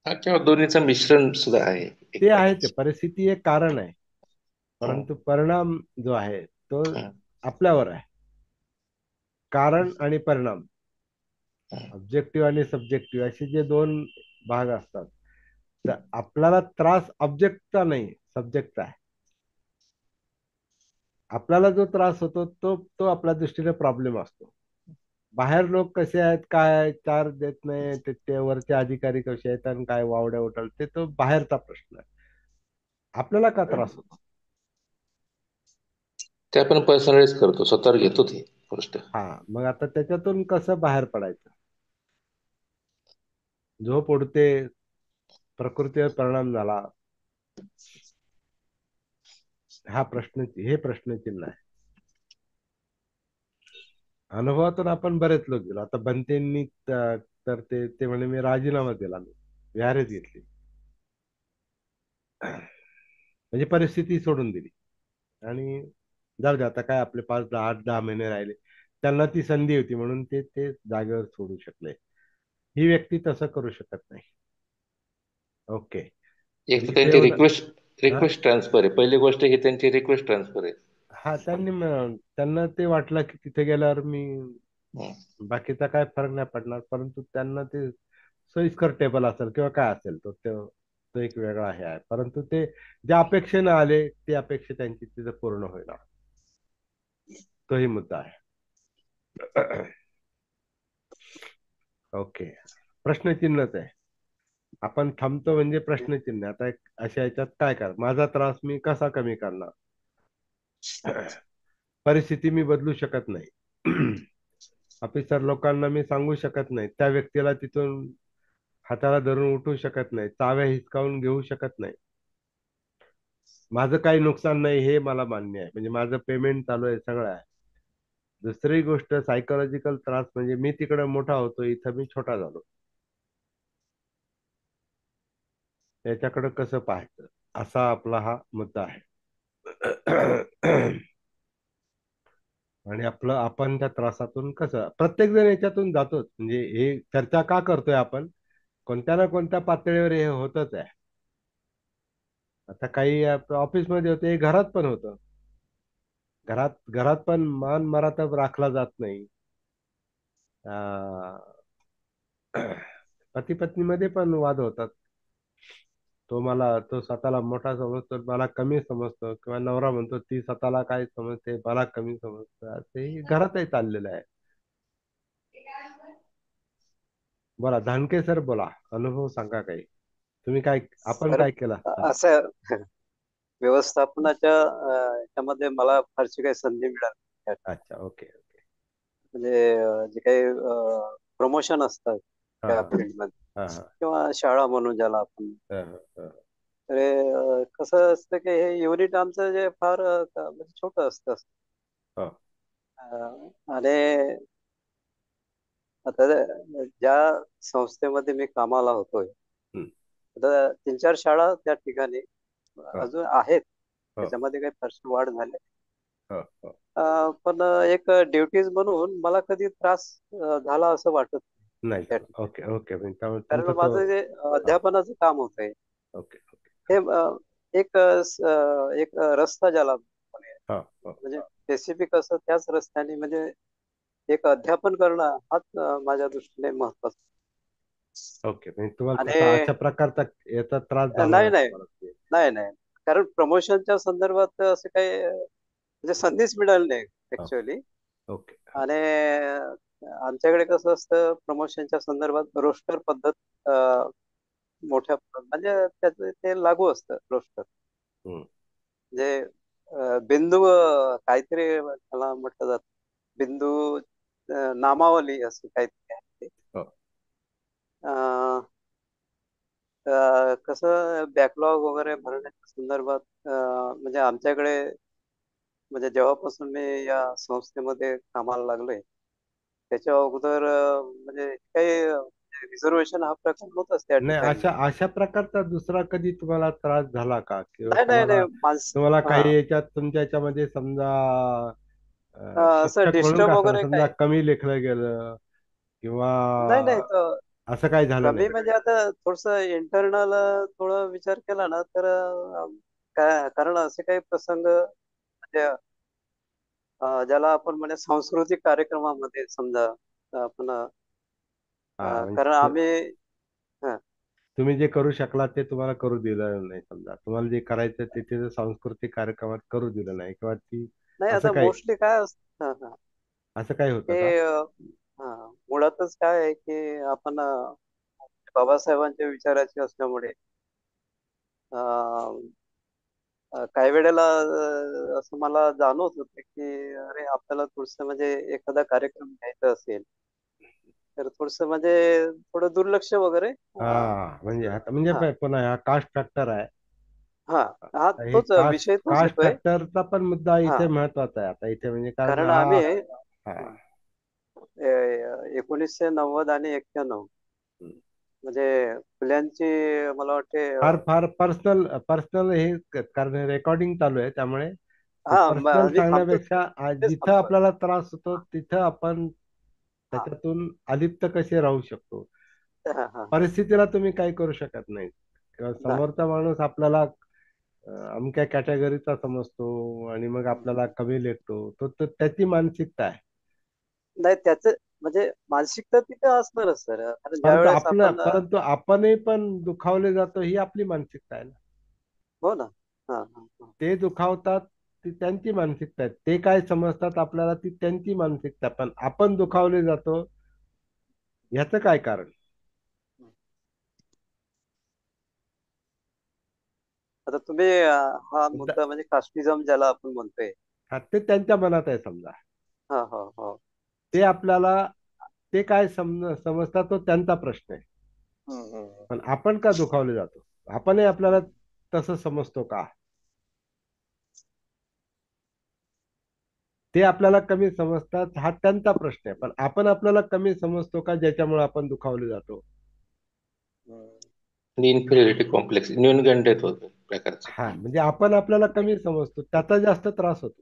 हा, किंवा दोन्हीचं मिश्रण सुद्धा आहे ते एक आहे, ते प्रकारचं. परिस्थिती एक कारण आहे. परंतु परिणाम जो आहे तो हं, आपल्यावर आहे. कारण आणि परिणाम, हं. ऑब्जेक्टिव्ह आणि सब्जेक्टिव्ह असे जे दोन भाग असतात, तर आपल्याला त्रास ऑब्जेक्टचा नाही, सब्जेक्टचा आहे. आपल्याला जो त्रास होतो तो तो आपल्या दृष्टीने प्रॉब्लेम असतो. बाहेर लोक कसे आहेत, काय चार्ज देत नाही, ते वरचे अधिकारी कसे आहेत आणि काय वावड्या उठल, ते तो बाहेरचा प्रश्न आहे. आपल्याला का त्रास होतो? ते आपण पर्सनलाइज करतो, स्वतःवर घेतो ती गोष्ट. हा, मग आता त्याच्यातून कसं बाहेर पडायचं? झोप उडते, प्रकृतीवर परिणाम झाला, हे प्रश्नचिन्ह आहे. अनुभवातून आपण बरेच लोक गेलो. आता बनतेंनी तर ते ते म्हणे मी राजीनामा दिला, मी विहारच घेतली, म्हणजे परिस्थिती सोडून दिली. आणि जाऊ दे, आता काय आपले 5 10 8 10 महिने राहिले. त्यांना ती संधी होती म्हणून ते ते जागेवर सोडू शकले. ही व्यक्ती तसं करू शकत नाही. ओके, एक तर म्हणजे ते त्यांची एवढं. रिक्वेस्ट हा, रिक्वेस्ट ट्रान्सफर आहे, पहिली गोष्ट ही त्यांची रिक्वेस्ट ट्रान्सफर आहे. हा, त्यांना ते वाटलं की तिथे गेल्यावर मी हं. बाकीचा काय फरक नाही पडणार, परंतु त्यांना ते सोयीस्कर टेबल असेल किंवा काय असेल, तो एक वेगळा हे आहे. परंतु ते ज्या अपेक्षेने आले, ती अपेक्षा त्यांची तिथे पूर्ण होईल, तोही मुद्दा आहे. ओके, प्रश्नचिन्हच आहे. आपण थांबतो म्हणजे प्रश्नचिन्ह. आता अशा याच्यात काय कर, माझा त्रास मी कसा कमी करणार? परिस्थिती मी बदलू शकत नाही. ऑफिसर लोकांना मी सांगू शकत नाही, त्या व्यक्तीला तिथून हाताला धरून उठू शकत नाही, चाव्या हिसकावून घेऊ शकत नाही. माझं काही नुकसान नाही हे मला मान्य आहे, म्हणजे माझं पेमेंट चालू आहे, सगळं आहे. दुसरी गोष्ट, सायकोलॉजिकल त्रास म्हणजे मी तिकडे मोठा होतो, इथं मी छोटा झालो. त्याच्याकडे कसं पाहायचं, असा आपला हा मुद्दा आहे. आणि आपण त्या त्रासातून कसं, प्रत्येक जण याच्यातून जातोच. म्हणजे हे चर्चा का करतोय आपण, कोणत्या ना कोणत्या पातळीवर हे होतच आहे. आता काही ऑफिसमध्ये होते, हे घरात पण होतं. घरात घरात पण मान मराठा राखला जात नाही. पती पत्नीमध्ये पण वाद होतात. तो स्वतःला मोठा समजतो, मला कमी समजतो, किंवा नवरा म्हणतो ती स्वतःला काय समजते, मला कमी समजतं. ते घरातही चाललेलं आहे. बोला धानके सर, बोला, अनुभव सांगा काही. तुम्ही काय, आपण तर काय केलं? हा, असं व्यवस्थापनाच्या याच्यामध्ये मला फारशी काही संधी मिळाली नाही. अच्छा, ओके ओके. म्हणजे जे काही प्रमोशन असतात हा त्या हा फील्डमध्ये हा हा किंवा शाळा म्हणून ज्याला आपण, हा हा तर कसं असतं की हे युनिट आमचं जे फार म्हणजे छोटं असतं. हा आणि आता ज्या संस्थेमध्ये मी कामाला होतोय, हम्म, आता 3 4 शाळा त्या ठिकाणी हा अजून आहेत. हा त्याच्यामध्ये काही फारशी वाढ झाली नाही. हा हा. पण एक ड्युटीज म्हणून मला कधी त्रास झाला असं वाटत नाही नाही त्या झालं. ठिकाणी. ओके ओके, म्हणजे त्यामुळे कारण तुमचा तो. माझं जे हा, अध्यापनाचं काम होतंय ओके ओके. हे एक रस्ता ज्याला म्हणे, हा हा म्हणजे स्पेसिफिक असं त्याच रस्त्याने म्हणजे एक अध्यापन करणं हाच माझ्या दृष्टीने महत्वाचा. ओके, म्हणजे तुम्हाला आणि तसा अशा प्रकारचा याचा त्रास झाला नाही नाही नाही तुम्हाला? नाही नाही कारण प्रमोशनच्या संदर्भात असं काही म्हणजे संधीच मिळाली नाही हा, ऍक्च्युअली. ओके. आणि आमच्याकडे कसं असतं प्रमोशनच्या संदर्भात रोस्टर पद्धत म्हणजे त्याचं ते लागू असतं रोस्टर. हम्म, म्हणजे बिंदू काहीतरी त्याला म्हटलं जातं, बिंदू नामावली असं काहीतरी आहे ते. हो, अं, कसं बॅकलॉग वगैरे भरण्याच्या संदर्भात म्हणजे आमच्याकडे म्हणजे जेव्हापासून मी या संस्थेमध्ये कामाला लागलोय त्याच्या अगोदर म्हणजे काही रिझर्वेशन हा प्रकार नव्हताच त्या नाही, ठिकाणी. अशा अशा प्रकारचा दुसरा कधी तुम्हाला त्रास झाला का, किंवा नाही नाही नाही तुम्हाला तुम्हाला हा काही याच्यात तुमच्या याच्यामध्ये समजा असं शिक्षक म्हणून डिस्टर्ब का असं वगैरे समजा काही कमी लेखलं गेलं, किंवा नाही नाही तर असं काही झालं कमी नाही? म्हणजे आता थोडस इंटरनल थोडं विचार केला ना तर कारण असे काही प्रसंग म्हणजे ज्याला आपण म्हणजे सांस्कृतिक कार्यक्रमामध्ये समजा आपण हा कारण म्हणजे आम्ही हा, तुम्ही जे करू शकला ते तुम्हाला करू दिलं नाही, समजा तुम्हाला जे करायचं ते तिथे सांस्कृतिक कार्यक्रमात करू दिलं नाही, किंवा ती नाही असं आता काही मोस्टली काय असतं असं काही होतं की का? मुळातच काय आहे की आपण बाबासाहेबांच्या विचाराचे असल्यामुळे अ, काही वेळेला असं मला जाणवत होतं की अरे आपल्याला थोडस म्हणजे एखादा कार्यक्रम घ्यायचा असेल तर थोडस म्हणजे थोडं दुर्लक्ष वगैरे हा म्हणजे आता म्हणजे हा पुन्हा हा कास्ट फॅक्टर आहे. हा हा हे तोच कास्ट विषय तोच कास्ट येतोय. फॅक्टरचा पण मुद्दा हा इथे महत्वाचा आहे आता इथे, म्हणजे कारण कारण हा आम्ही हा 1990 आणि 91 म्हणजे फुल्यांची मला वाटते फार फार पर्सनल पर्सनल हे कारण रेकॉर्डिंग चालू आहे, त्यामुळे ते हा पर्सनल मी थांबतो सांगण्यापेक्षा तेच जिथं थांबतो. आपल्याला त्रास होतो तिथं आपण हा त्याच्यातून अलिप्त कसे राहू शकतो. हा हा हा परिस्थितीला तुम्ही काही करू शकत नाही, किंवा नाही. समोरचा माणूस आपल्याला अमक्या कॅटेगरीचा समजतो आणि मग आपल्याला कमी लेखतो, तो त्याची मानसिकता आहे. नाही त्याच म्हणजे मानसिकता तिथे असणारच सर कारण ज्या वेळेस आपण परंतु आपणही पण दुखावले जातो ही आपली मानसिकता आहे ना. हो ना. हा हा हा ते दुखावतात ती त्यांची मानसिकता आहे, ते काय समजतात आपल्याला ती त्यांची मानसिकता आहे. पण आपण दुखावले जातो ह्याचं काय कारण? आता तुम्ही हा मुद्दा म्हणजे कास्टिझम ज्याला आपण म्हणतोय. हा, ते त्यांच्या मनात आहे समजा. हा हा हा ते आपल्याला ते काय समजतात तो त्यांचा प्रश्न आहे. हम्म. पण आपण का दुखावले जातो? आपणही आपल्याला तसं समजतो का? ते आपल्याला कमी समजतात हा त्यांचा प्रश्न आहे, पण आपण आपल्याला कमी समजतो का ज्याच्यामुळे आपण दुखावले जातो? आणि इन्फिरियरिटी कॉम्प्लेक्स न्यूनगंड येतो प्रकारचं. हा म्हणजे आपण आपल्याला कमी समजतो त्याचा जास्त त्रास होतो.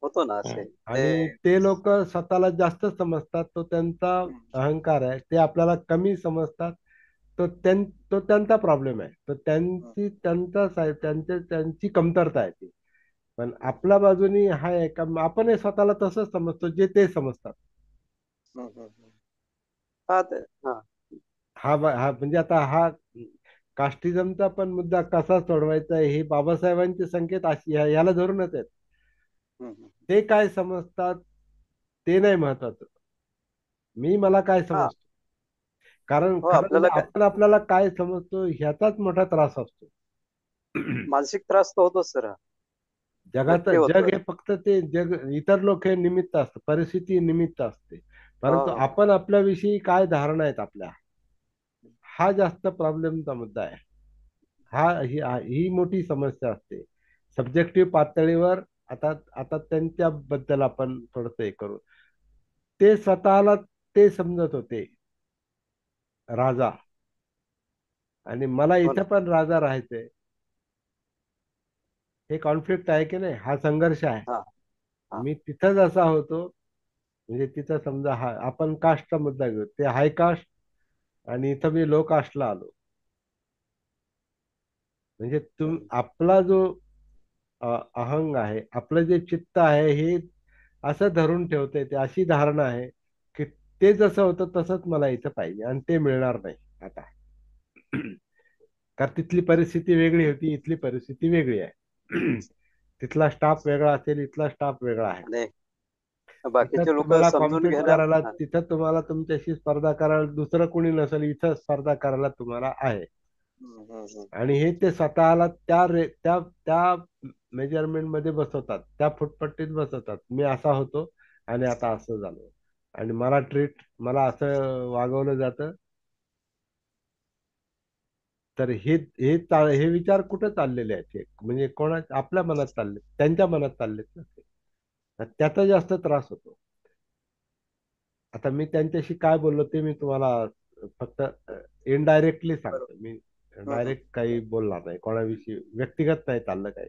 होतो ना असे हं. ते आणि ते लोक स्वतःला जास्त समजतात, तो त्यांचा अहंकार आहे. ते आपल्याला कमी समजतात, तो तो त्यांचा प्रॉब्लेम आहे. तो त्यांची कमतरता आहे ती. पण आपल्या बाजूनी हा आहे का आपण स्वतःला तसंच समजतो जे ते समजतात. हा ते हा हा म्हणजे आता हा कास्टिझमचा पण मुद्दा कसा सोडवायचा आहे हे बाबासाहेबांचे संकेत याला धरूनच आहेत. ते काय समजतात ते नाही महत्वाचं, मला काय हा समजतो. कारण हो खरं म्हणजे आपल्याला काय आपण आपल्याला काय समजतो ह्याचाच मोठा त्रास असतो. मानसिक त्रास तर होतोच सर नक्की जगाचं जग होतोय. हे फक्त ते जग, इतर लोक हे निमित्त असतं, परिस्थिती निमित्त असते. परंतु हो आपण आपल्याविषयी काय धारणा आहेत आपल्या, हा जास्त प्रॉब्लेमचा मुद्दा आहे. ही मोठी समस्या असते सब्जेक्टिव्ह पातळीवर. आता आता त्यांच्याबद्दल आपण थोडस हे करू. ते स्वतःला ते समजत होते राजा, आणि मला हो इथं ना. पण राजा राहायचंय. हे कॉन्फ्लिक्ट आहे की नाही, हा संघर्ष आहे. हा हा मी तिथंच असा होतो, म्हणजे तिथं समजा हा आपण कास्टचा मुद्दा घेऊ, ते हाय कास्ट आणि इथं मी लो कास्टला आलो. म्हणजे आपला जो अहंग आहे, आपलं जे चित्त आहे हे असं धरून ठेवते, ते अशी धारणा आहे की ते जसं होतं तसंच मला इथं पाहिजे, आणि ते मिळणार नाही आता. कारण तिथली परिस्थिती वेगळी होती, इथली परिस्थिती वेगळी आहे. तिथला स्टाफ वेगळा असेल, इथला स्टाफ वेगळा आहे. आणि तिथं बाकीचे लोक तुम्हाला समजून कॉम्पिट घेणार. करायला, हा. तिथं तुम्हाला तुमच्याशी स्पर्धा करायला दुसरं कोणी नसेल, इथं स्पर्धा करायला तुम्हाला आहे. आणि हे ते स्वतःला त्या त्या मेजरमेंट मध्ये बसवतात, त्या फुटपट्टीत बसवतात. मी असा होतो आणि आता असं झालो, आणि मला असं वागवलं जातं. तर हे विचार कुठे चाललेले आहेत? म्हणजे आपल्या मनात चालले, त्यांच्या मनात चाललेत ना ते. तर त्याचा जास्त त्रास होतो. आता मी त्यांच्याशी काय बोललो ते मी तुम्हाला फक्त इनडायरेक्टली बरोबर. सांगतो. मी डायरेक्ट काही बोलणार नाही, कोणाविषयी व्यक्तिगत नाही चाललं काही.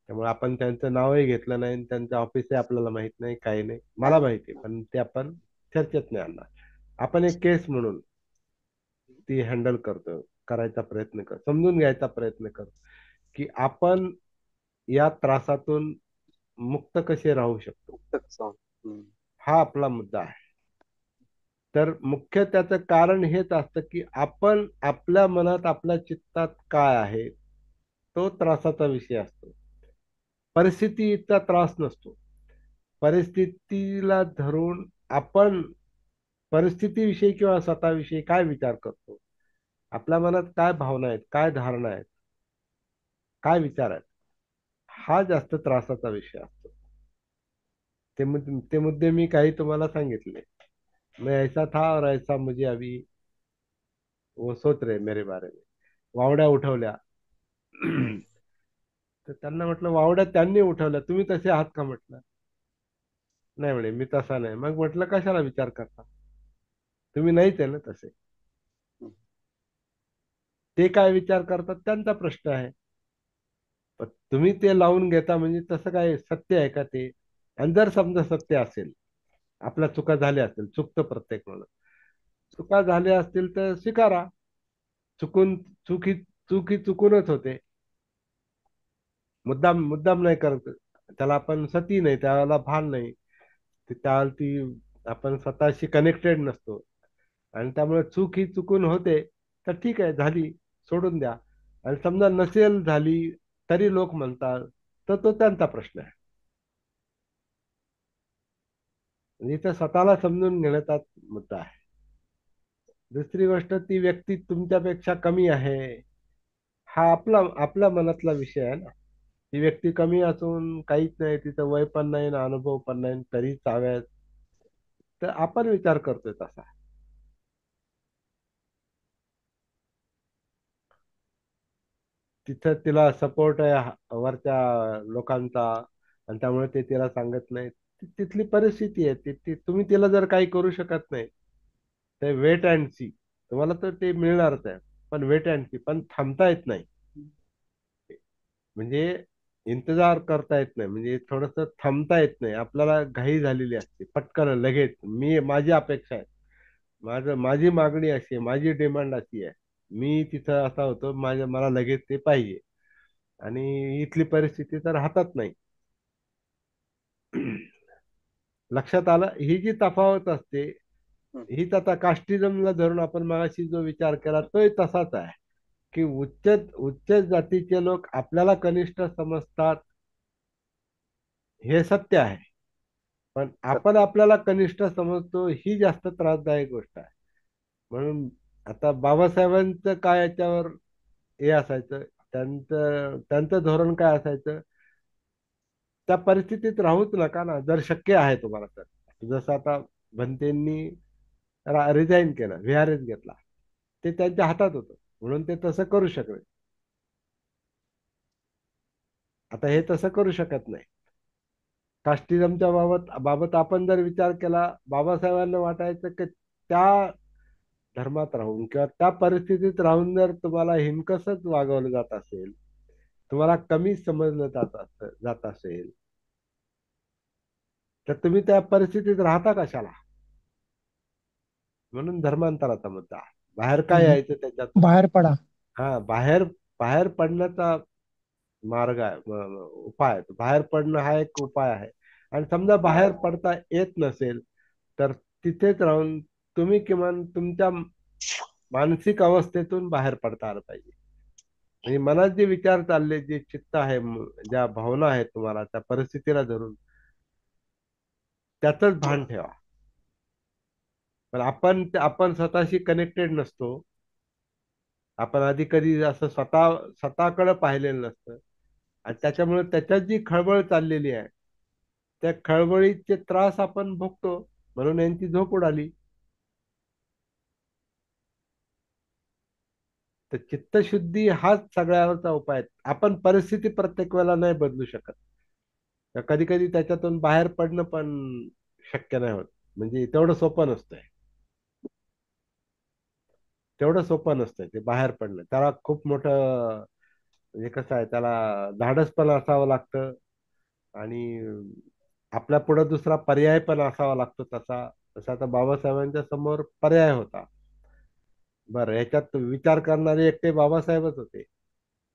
त्यामुळे आपण त्यांचं नावही घेतलं नाही, त्यांचं ऑफिसही आपल्याला माहित नाही, काही नाही. मला नाही माहिती आहे, पण ते आपण चर्चेत नाही आणणार. आपण एक केस म्हणून ती हँडल करतो, करायचा प्रयत्न कर, समजून घ्यायचा प्रयत्न करतो. की आपण या त्रासातून मुक्त कसे राहू शकतो, मुक्तक सॉंग. हम्म. हा आपला मुद्दा आहे. तर मुख्य त्याचं कारण हेच असतं की आपण आपल्या मनात आपल्या चित्तात काय आहे तो त्रासाचा विषय असतो. परिस्थितीचा त्रास नसतो. परिस्थितीला धरून आपण परिस्थितीविषयी किंवा स्वतःविषयी काय विचार करतो, आपल्या मनात काय भावना आहेत, काय धारणा आहेत, काय विचार आहेत, हा जास्त त्रासाचा विषय असतो. ते मुद्दे मी काही तुम्हाला सांगितले. मैं ऐसा था और ऐसा मुझे अभी वो सोच रहे मेरे बारे में. वावड्या उठवल्या. तर त्यांना म्हटलं वावड्या त्यांनी उठवल्या, तुम्ही तसे आहात का म्हटलं. नाही म्हणे मी तसा नाही. मग म्हटलं कशाला विचार करता, तुम्ही नाहीच आहे ना तसे. ते काय विचार करतात त्यांचा प्रश्न आहे, पण तुम्ही ते लावून घेता म्हणजे तसं काय सत्य आहे का ते. आणि जर समजा सत्य असेल, आपल्या चुका झाल्या असतील, चुकतं प्रत्येक म्हणून, चुका झाल्या असतील तर स्वीकारा. चुकून चुकी चुकी चुकूनच होते, मुद्दाम मुद्दाम नाही करत. त्याला आपण सती नाही, त्याला भान नाही, त्याला ती आपण स्वतःशी कनेक्टेड नसतो. आणि त्यामुळे चूक ही चुकून होते, तर ठीक आहे झाली, सोडून द्या. आणि समजा नसेल झाली तरी लोक म्हणतात, तर तो त्यांचा प्रश्न आहे. म्हणजे इथं स्वतःला समजून घेण्याचा मुद्दा आहे. दुसरी गोष्ट, ती व्यक्ती तुमच्यापेक्षा कमी आहे, हा आपला आपल्या मनातला विषय आहे ना. ती व्यक्ती कमी असून काहीच नाही, तिचं वय पण नाही ना अनुभव पण नाही, तरी चाव्यात, तर आपण विचार करतोय तसा. तिथं तिला सपोर्ट आहे वरच्या लोकांचा, आणि त्यामुळे ते तिला सांगत नाही. तिथली परिस्थिती आहे तुम्ही तिला जर काही करू शकत नाही, ते वेट अँड सी. तुम्हाला तर ते मिळणारच आहे, पण वेट अँड सी, पण थांबता येत नाही. म्हणजे इंतजार करता येत नाही, म्हणजे थोडस थांबता येत नाही. आपल्याला घाई झालेली असते, पटकन लगेच माझी अपेक्षा आहे, माझी मागणी अशी आहे, माझी डिमांड अशी आहे, मी तिथं असा होतो, मला लगेच ते पाहिजे. आणि इथली परिस्थिती तर हातात नाही. लक्षात आलं ही जी तफावत असते. हम्म. हीच आता कास्टिझमला धरून आपण मगाशी जो विचार केला तोही तसाच आहे, की उच्च जातीचे लोक आपल्याला कनिष्ठ समजतात, हे सत्य आहे. पण आपण सत्य. आपल्याला कनिष्ठ समजतो, ही जास्त त्रासदायक गोष्ट आहे. म्हणून आता बाबासाहेबांचं काय याच्यावर हे असायचं, त्यांचं त्यांचं धोरण काय असायचं, त्या परिस्थितीत राहूच नका ना, जर शक्य आहे तुम्हाला तर. जसं आता भंतेंनी रिझाईन केलं, व्हीआरएस घेतला, ते त्यांच्या हातात होतं म्हणून ते तसं करू शकले. आता हे तसं करू शकत नाही. कास्टिझमच्या बाबत बाबत आपण जर विचार केला, बाबासाहेबांना वाटायचं की त्या धर्मात राहून किंवा त्या परिस्थितीत राहून जर तुम्हाला हिणकसच वागवलं जात असेल, तुम्हाला कमी समजलं जात असेल, तर तुम्ही त्या परिस्थितीत राहता कशाला. म्हणून धर्मांतराचा मुद्दा आहे. बाहेर काय हम्म. यायचं त्याच्यातून. बाहेर पडा. हा, बाहेर बाहेर पडण्याचा मार्ग आहे, उपाय आहे. बाहेर पडणं हा एक उपाय आहे. आणि समजा बाहेर पडता येत नसेल, तर तिथेच राहून तुम्ही किमान तुमच्या मानसिक अवस्थेतून बाहेर पडता आलं पाहिजे. म्हणजे मनात जे विचार चालले, जे चित्त आहे, ज्या भावना आहेत तुम्हाला त्या परिस्थितीला धरून, त्याचंच भान ठेवा. पण आपण स्वतःशी कनेक्टेड नसतो. आपण आधी कधी असं स्वतःकडे पाहिलेलं नसतं. आणि त्याच्यामुळे त्याच्यात जी खळबळ चाललेली आहे, त्या खळबळीचे त्रास आपण भोगतो. म्हणून यांची झोप उडाली. तर चित्तशुद्धी हाच सगळ्यावरचा उपाय आहे. आपण परिस्थिती प्रत्येक वेळेला नाही बदलू शकत. कधी कधी त्याच्यातून बाहेर पडणं पण शक्य नाही होत. म्हणजे तेवढं सोपं नसतंय ते बाहेर पडणं. त्याला खूप मोठं, म्हणजे कसं आहे, त्याला धाडस पण असावं लागतं. आणि आपल्या पुढे दुसरा पर्याय पण असावा लागतो तसा. तसा आता बाबासाहेबांच्या समोर पर्याय होता. बरं, याच्यात विचार करणारे एकटे बाबासाहेबच होते.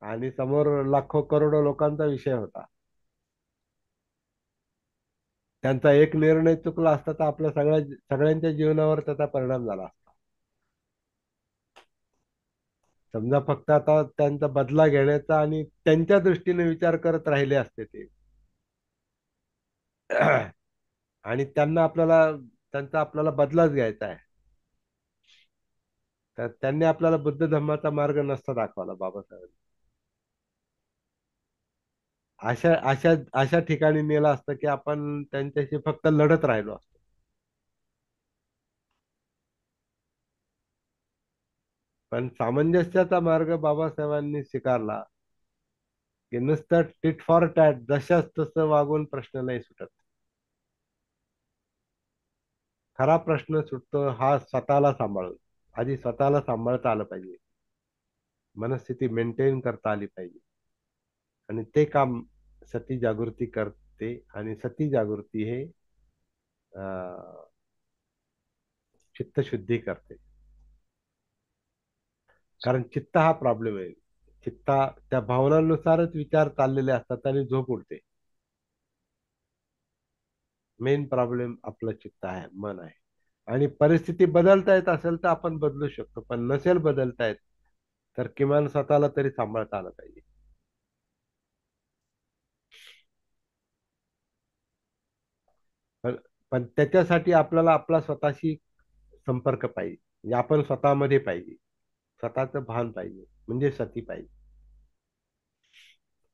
आणि समोर लाखो करोडो लोकांचा विषय होता. त्यांचा एक निर्णय चुकला असता तर आपल्या सगळ्यांच्या जीवनावर त्याचा परिणाम झाला असता. समजा फक्त आता त्यांचा बदला घेण्याचा आणि त्यांच्या दृष्टीने विचार करत राहिले असते ते आणि त्यांचा आपल्याला बदलाच घ्यायचा आहे, तर त्यांनी आपल्याला बुद्ध धम्माचा मार्ग नसता दाखवला बाबासाहेब. अशा अशा अशा ठिकाणी नेलं असतं की आपण त्यांच्याशी फक्त लढत राहिलो असतो. पण सामंजस्याचा मार्ग बाबासाहेबांनी स्वीकारला की नुसतं टिट फॉर टॅट जशाच तसं वागून प्रश्न नाही सुटत. खरा प्रश्न सुटतो हा स्वतःला सांभाळून. आधी स्वतःला सांभाळता आलं पाहिजे, मनस्थिती मेंटेन करता आली पाहिजे, आणि ते काम सती जागृती करते. आणि सती जागृती हे अं, चित्तशुद्धी करते. कारण चित्त हा प्रॉब्लेम आहे. चित्ता त्या भावनांनुसारच विचार चाललेले असतात आणि झोप उडते. मेन प्रॉब्लेम आपलं चित्त आहे, मन आहे. आणि परिस्थिती बदलता येत असेल तर आपण बदलू शकतो, पण नसेल बदलता येत तर किमान स्वतःला तरी सांभाळता आलं पाहिजे. पण पण त्याच्यासाठी आपल्याला आपला स्वतःशी संपर्क पाहिजे, म्हणजे आपण स्वतःमध्ये पाहिजे, स्वतःचं भान पाहिजे, म्हणजे सती पाहिजे.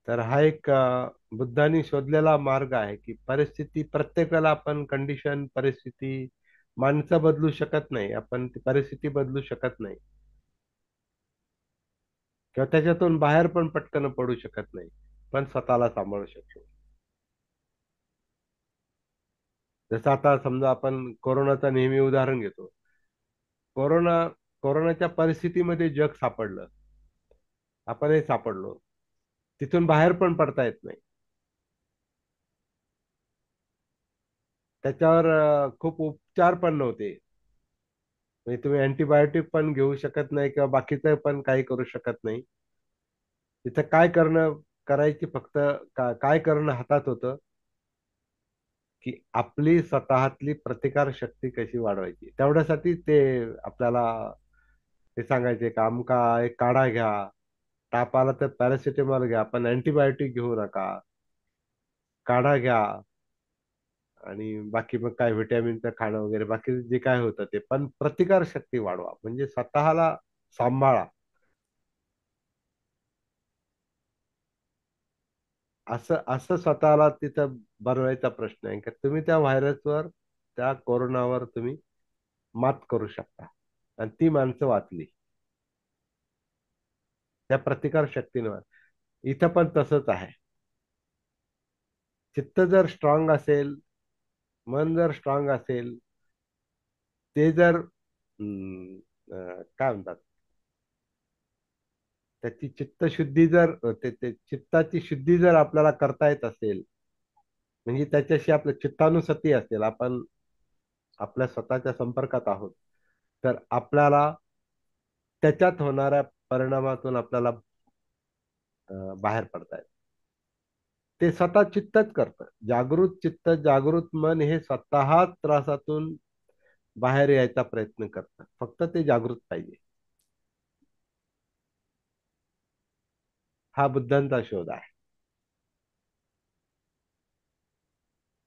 तर हा एक बुद्धांनी शोधलेला मार्ग आहे की परिस्थिती प्रत्येक वेळेला आपण कंडिशन परिस्थिती माणसं बदलू शकत नाही, आपण ती परिस्थिती बदलू शकत नाही किंवा त्याच्यातून बाहेर पण पटकन पडू शकत नाही, पण स्वतःला सांभाळू शकतो. जसं आता समजा आपण कोरोनाचा नेहमी उदाहरण घेतो. कोरोना कोरोनाच्या परिस्थितीमध्ये जग सापडलं, आपणही सापडलो, तिथून बाहेर पण पडता येत नाही. त्याच्यावर खूप उपचार पण नव्हते. म्हणजे तुम्ही अँटीबायोटिक पण घेऊ शकत नाही किंवा बाकीचं पण काही करू शकत नाही. तिथं काय करायची फक्त काय करणं हातात होतं की आपली स्वतःतली प्रतिकार शक्ती कशी वाढवायची. तेवढ्यासाठी ते आपल्याला ते सांगायचे का आमका एक काढा घ्या, ताप आला तर पॅरासिटामॉल घ्या, पण अँटीबायोटिक घेऊ नका, काढा घ्या. आणि बाकी मग काय व्हिटॅमिनचं खाणं वगैरे बाकी जे काय होतं ते, पण प्रतिकार शक्ती वाढवा, म्हणजे स्वतःला सांभाळा. असं असं स्वतःला तिथं बनवायचा प्रश्न आहे की तुम्ही त्या व्हायरसवर, त्या कोरोनावर तुम्ही मात करू शकता. आणि ती माणसं वाचली त्या प्रतिकार शक्तीवर. इथं पण तसंच आहे. चित्त जर स्ट्रॉंग असेल, मन जर स्ट्रॉंग असेल, ते जर काय म्हणतात, त्याची चित्तशुद्धी जर ते चित्ताची शुद्धी जर आपल्याला करता येत असेल, म्हणजे त्याच्याशी आपलं चित्तानुसती असेल, आपण आपल्या स्वतःच्या संपर्कात आहोत, तर आपल्याला त्याच्यात होणाऱ्या परिणामातून आपल्याला बाहेर पडता येतं. ते स्वतः चित्तच करतं. जागृत चित्त, जागृत मन हे स्वतः त्रासातून बाहेर यायचा प्रयत्न करतं. फक्त ते जागृत पाहिजे. हा बुद्धांचा शोध आहे.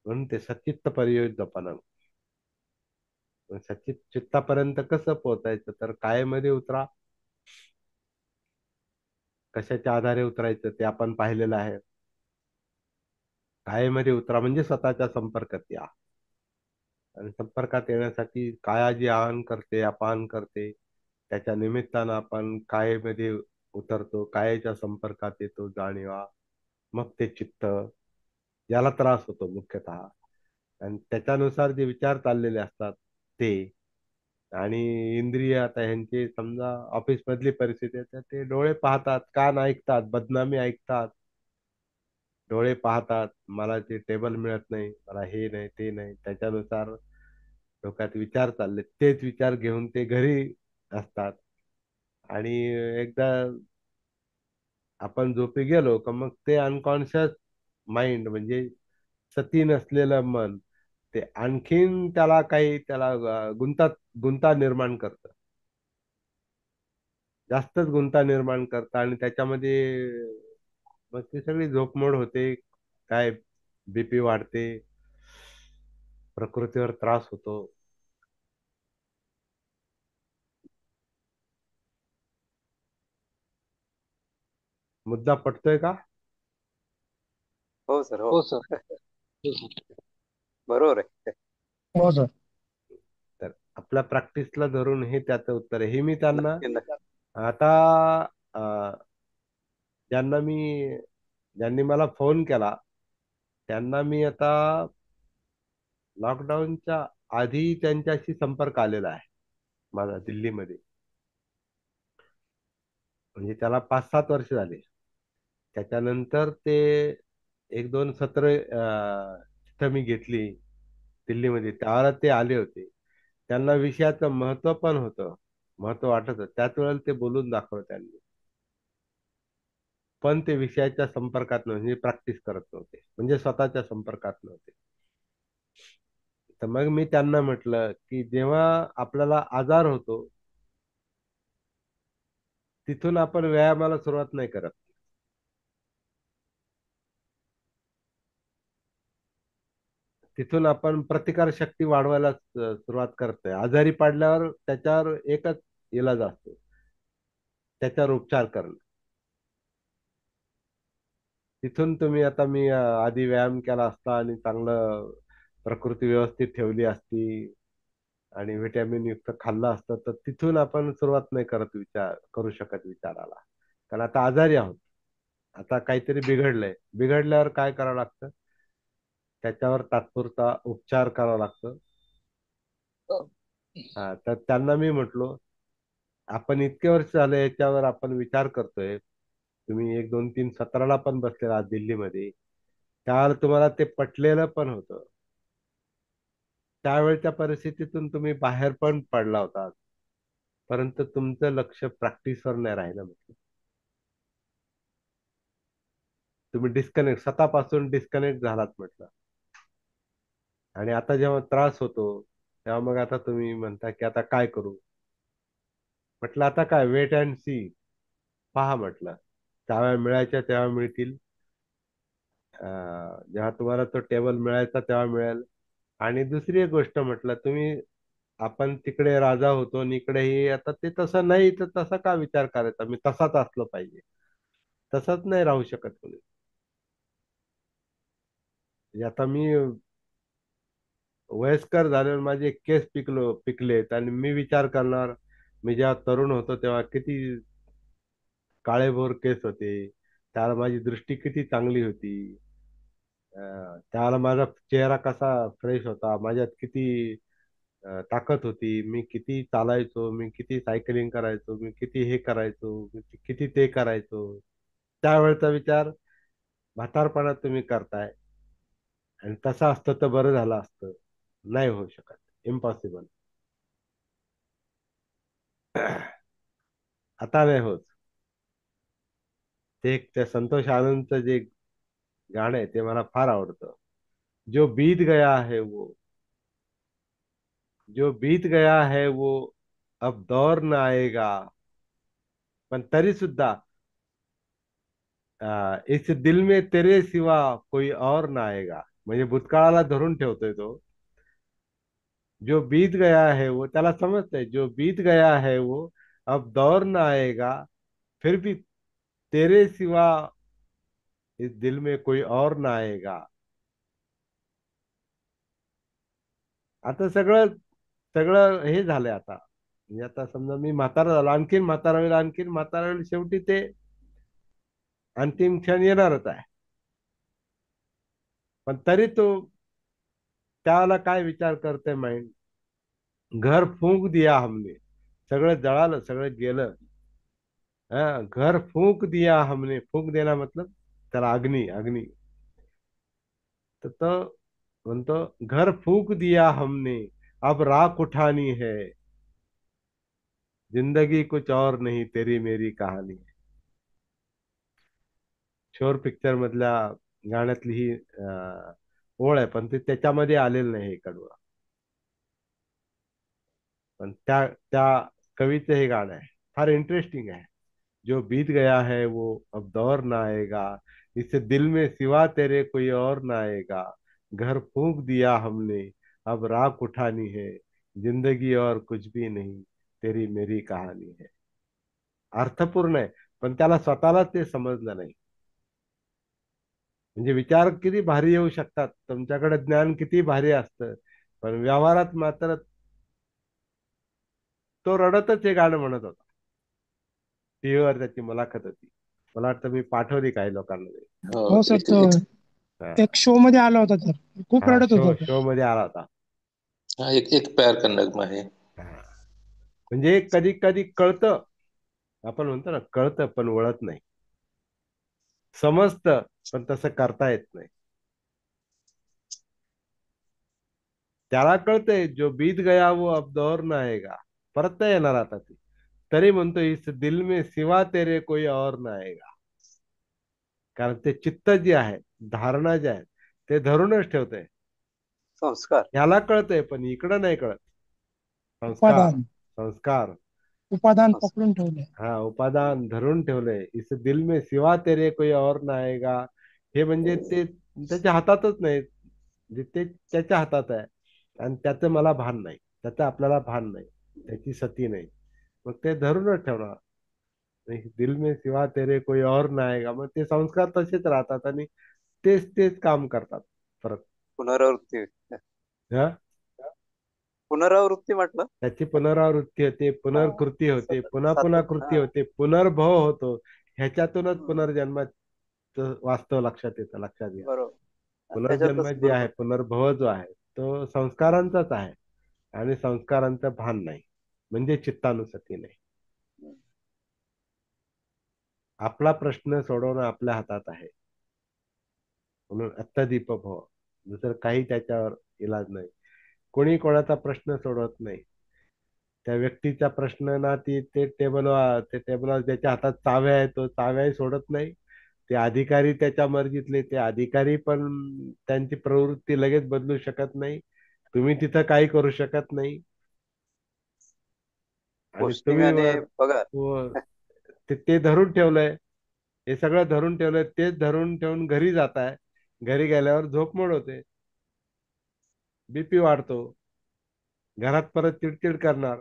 म्हणून ते सचित्त परियोज जपानं. सचित चित्तापर्यंत कसं पोहोचायचं, तर कायेमध्ये उतरा. कशाच्या आधारे उतरायचं ते आपण पाहिलेलं आहे. कायेमध्ये उतरा म्हणजे स्वतःच्या संपर्कात या. आणि संपर्कात येण्यासाठी काया जी आवाहन करते, अपान करते, त्याच्या निमित्तानं आपण कायेमध्ये उतरतो, कायेच्या संपर्कात येतो, जाणीवा. मग ते चित्त, याला त्रास होतो मुख्यतः. आणि त्याच्यानुसार जे विचार चाललेले असतात ते, आणि इंद्रिय आता ह्यांचे समजा ऑफिस मधली परिस्थिती आहे तर ते डोळे पाहतात, कान ऐकतात, बदनामी ऐकतात. डोळे पाहतात, मला ते टेबल मिळत नाही, मला हे नाही ते नाही, त्याच्यानुसार डोक्यात विचार चालले, तेच विचार घेऊन ते घरी असतात. आणि एकदा आपण झोपी गेलो का मग ते अनकॉन्शियस माइंड म्हणजे सती नसलेलं मन ते आणखीन त्याला काही त्याला गुंता निर्माण करतं, जास्तच गुंता निर्माण करतं आणि त्याच्यामध्ये मग ती सगळी झोपमोड होते, काय बीपी वाढते, प्रकृतीवर त्रास होतो. मुद्दा पटतोय का? हो सर, हो. हो सर. हो सर. बरोबर आहे. हो सर. तर आपल्या प्रॅक्टिसला धरून हे त्याचं उत्तर आहे. हे मी त्यांना नक्की नक्की. आता अ, ज्यांना मी ज्यांनी मला फोन केला त्यांना मी आता लॉकडाऊनच्या आधी त्यांच्याशी संपर्क आलेला आहे माझा दिल्लीमध्ये. म्हणजे त्याला 5-7 वर्ष झाले. त्याच्यानंतर ते एक दोन सत्र तिथं मी घेतली दिल्लीमध्ये, त्यावेळेला ते आले होते. त्यांना विषयाचं महत्व पण होतं, महत्व वाटत होतं, त्याच वेळेला ते बोलून दाखवलं त्यांनी. पण ते विषयाच्या संपर्कात नव्हते, म्हणजे प्रॅक्टिस करत नव्हते, म्हणजे स्वतःच्या संपर्कात नव्हते. तर मग मी त्यांना म्हटलं की जेव्हा आपल्याला आजार होतो तिथून आपण व्यायामाला सुरुवात नाही करत, तिथून आपण प्रतिकार शक्ती वाढवायला सुरुवात करतोय. आजारी पडल्यावर त्याच्यावर एकच इलाज असतो, त्याच्यावर उपचार करणं. तिथून तुम्ही आता मी आधी व्यायाम केला असता आणि चांगलं प्रकृती व्यवस्थित ठेवली असती आणि व्हिटॅमिन युक्त खाल्लं असतं तर तिथून आपण सुरुवात नाही करत, विचार करू शकत विचाराला. कारण आता आजारी आहोत, आता काहीतरी बिघडलंय, बिघडल्यावर काय करावं लागतं, त्याच्यावर तात्पुरता उपचार करावा लागतो. हा, तर त्यांना मी म्हटलो आपण इतके वर्ष झाले याच्यावर आपण विचार करतोय, तुम्ही 1 2 3 सत्राला पण बसलेला आहात दिल्लीमध्ये, त्यावेळेला तुम्हाला ते पटलेलं पण होतं, त्यावेळच्या परिस्थितीतून तुम्ही बाहेर पण पडला होता, परंतु तुमचं लक्ष प्रॅक्टिसवर नाही राहिलं म्हटलं. तुम्ही डिस्कनेक्ट, स्वतःपासून डिस्कनेक्ट झालात म्हटलं. आणि आता जेव्हा त्रास होतो तेव्हा मग आता तुम्ही म्हणता की आता काय करू. म्हटलं आता काय, वेट अँड सी, पहा म्हटलं, त्यावेळेला मिळायच्या तेव्हा मिळतील, जेव्हा तुम्हाला तो टेबल मिळायचा तेव्हा मिळेल. आणि दुसरी एक गोष्ट म्हटलं, तुम्ही आपण तिकडे राजा होतो आणि इकडेही आता ते तसं नाही, तर तसा का विचार करायचा, मी तसाच असलो पाहिजे, तसंच नाही राहू शकत कोणी. म्हणजे आता मी वयस्कर झाल्यावर माझे केस पिकलेत आणि मी विचार करणार, मी जेव्हा तरुण होतो तेव्हा किती काळेभोर केस होते, त्यावेळेला माझी दृष्टी किती चांगली होती, त्यावेळेला माझा चेहरा कसा फ्रेश होता, माझ्यात किती ताकद होती, मी किती चालायचो, मी किती सायकलिंग करायचो, मी किती हे करायचो, मी किती ते करायचो. त्यावेळेचा विचार म्हातारपणात तुम्ही करताय, आणि तसं असतं तर बरं झालं असतं. नाही होऊ शकत, इम्पॉसिबल. आता नाही होत. ते एक त्या संतोष आनंदचं जे गाणं आहे ते मला फार आवडतं. जो बीत गया है वो, जो बीत गया है वो अब दौर न आएगा. पण तरी सुद्धा इस दिल में तेरे सिवा कोई और ना आएगा, म्हणजे भूतकाळाला धरून ठेवतोय तो. जो बीत गया है वो, त्याला समजतंय जो बीत गया है वो अब दौर ना आएगा, फिर भी तेरे सिवा इस दिल में कोई और ना आएगा. आता सगळं सगळं हे झालंय आता, म्हणजे आता समजा मी म्हातारा झालो, आणखीन म्हातारा होईल, आणखीन म्हातारा होईल, शेवटी ते अंतिम क्षण येणारच आहे. पण तरी तो त्याला काय विचार करते माइंड, घर फूंक दिया हमने, सगळं जळालं, सगळं गेलं. घर फूंक दिया हमने, फूंक देना मतलब त्याला अग्नी, अग्नी. तर तो म्हणतो घर फूंक दिया हमने, अब राख उठानी है, जिंदगी कुछ और नहीं तेरी मेरी कहानी. शोर पिक्चर मधल्या गाण्यातली ही ओळ आहे, पण ते त्याच्यामध्ये आलेलं नाही हे कडवं. पण त्या त्या कवीचं हे गाणं आहे, फार इंटरेस्टिंग आहे. जो बीत गया है वो अब दौर ना आएगा, इस दिल में सिवा तेरे कोई और ना आएगा, घर फूंक दिया हमने अब राख उठानी है, जिंदगी और कुछ भी नहीं, तेरी मेरी कहानी है. अर्थपूर्ण आहे, पण त्याला स्वतःला ते समजलं नाही. म्हणजे विचार किती भारी येऊ शकतात, तुमच्याकडे ज्ञान किती भारी असतं, पण व्यवहारात मात्र तो रडतच हे गाणं म्हणत होता. टीव्हीवर त्याची मुलाखत होती, मला वाटतं मी पाठवली काही लोकांना ते. हो, हो सर, तो हा एक शो मध्ये आला होता तर खूप हा, रडत शो होता तो. शो मध्ये आला होता. हा, एक एक प्यार का नगमा आहे. हा. म्हणजे कधी कधी कळतं, आपण म्हणतो ना, कळतं पण वळत नाही, समजतं पण तसं करता येत नाही. त्याला कळतंय जो बीत गया वो अब दौर ना आएगा, परत नाही येणार आता ती, तरी म्हणतो इस दिल में सिवा तेरे कोई और ना आएगा. कारण ते चित्त जे आहे, धारणा जे आहे, ते धरूनच ठेवतंय. संस्कार. ह्याला कळतंय पण इकडं नाही कळत. संस्कार, उपादान संस्कार. उपादान संस्कार. पकडून ठेवले. हाँ, उपादान धरून ठेवलंय. इस दिल में सिवा तेरे कोई और ना आएगा, हे म्हणजे ते त्याच्या हातातच नाही, म्हणजे ते त्याच्या हातात आहे, आणि त्याचं मला भान नाही, त्याचं आपल्याला भान नाही, त्याची सती नाही, मग ते धरूनच ठेवणार. इस दिल में सिवा तेरे कोई और ना आएगा, मग ते संस्कार तसेच राहतात आणि तेच तेच काम करतात परत. पुनरावृत्ती. हा, पुनरावृत्ती म्हटलं. त्याची पुनरावृत्ती होते, हा. पुनर्कृती होते, पुन्हा पुन्हा कृती हा. होते, पुनर्भव होतो. ह्याच्यातूनच हम्म. पुनर्जन्माचं वास्तव लक्षात येतं. लक्षात घ्या, बरोबर. आणि पुनर्जन्म त्याच्यातच जे आहे, बरोबर. पुनर्भव जो आहे, तो संस्कारांचाच आहे, आणि संस्कारांचं भान नाही म्हणजे चित्तानुसती नाही. आपला प्रश्न सोडवणं आपल्या हातात आहे, म्हणून अत्तदीप भव, दुसरं काही त्याच्यावर इलाज नाही. कोणी कोणाचा प्रश्न सोडवत नाही. त्या व्यक्तीचा प्रश्न ना, ते टेबलवर ज्याच्या हातात चाव्या आहे, तो चाव्याही सोडत नाही. ते अधिकारी त्याच्या मर्जीतले, ते अधिकारी पण त्यांची प्रवृत्ती लगेच बदलू शकत नाही. तुम्ही तिथं काही करू शकत नाही. आणि पोस्टिंग तुम्ही आणि पगार. ते धरून ठेवलंय, हे सगळं धरून ठेवलंय, तेच धरून ठेवून घरी जाताय. घरी गेल्यावर झोपमोड होते, बीपी वाढतो, घरात परत चिडचिड करणार,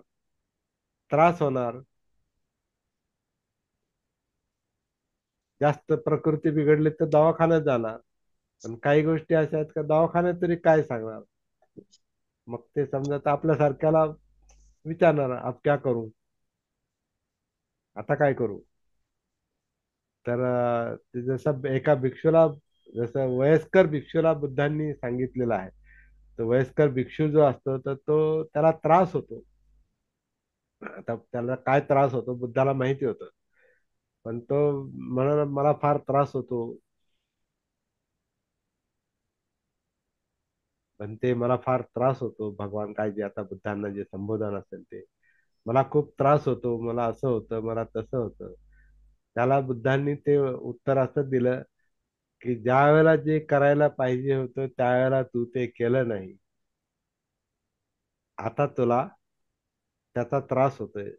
त्रास होणार, जास्त प्रकृती बिघडली तर दवाखान्यात जाणार. पण काही गोष्टी अशा आहेत का दवाखान्यात तरी काय सांगणार. मग ते समजा तर आपल्यासारख्याला विचारणार, आप क्या करू, आता काय करू. तर ते जसं एका भिक्षूला, जसं वयस्कर भिक्षूला बुद्धांनी सांगितलेलं आहे, तर वयस्कर भिक्षू जो असतो तर तो, त्याला त्रास होतो. आता त्याला काय त्रास होतो बुद्धाला माहिती होतं, पण तो म्हणाला मला फार त्रास होतो, पण ते मला फार त्रास होतो भगवान, काय जे आता बुद्धांना जे संबोधन असेल ते, मला खूप त्रास होतो, मला असं होतं, मला तसं होतं. त्याला बुद्धांनी ते उत्तर असं दिलं की ज्या वेळेला जे करायला पाहिजे होतं त्यावेळेला तू ते केलं नाही, आता तुला त्याचा त्रास होतोय,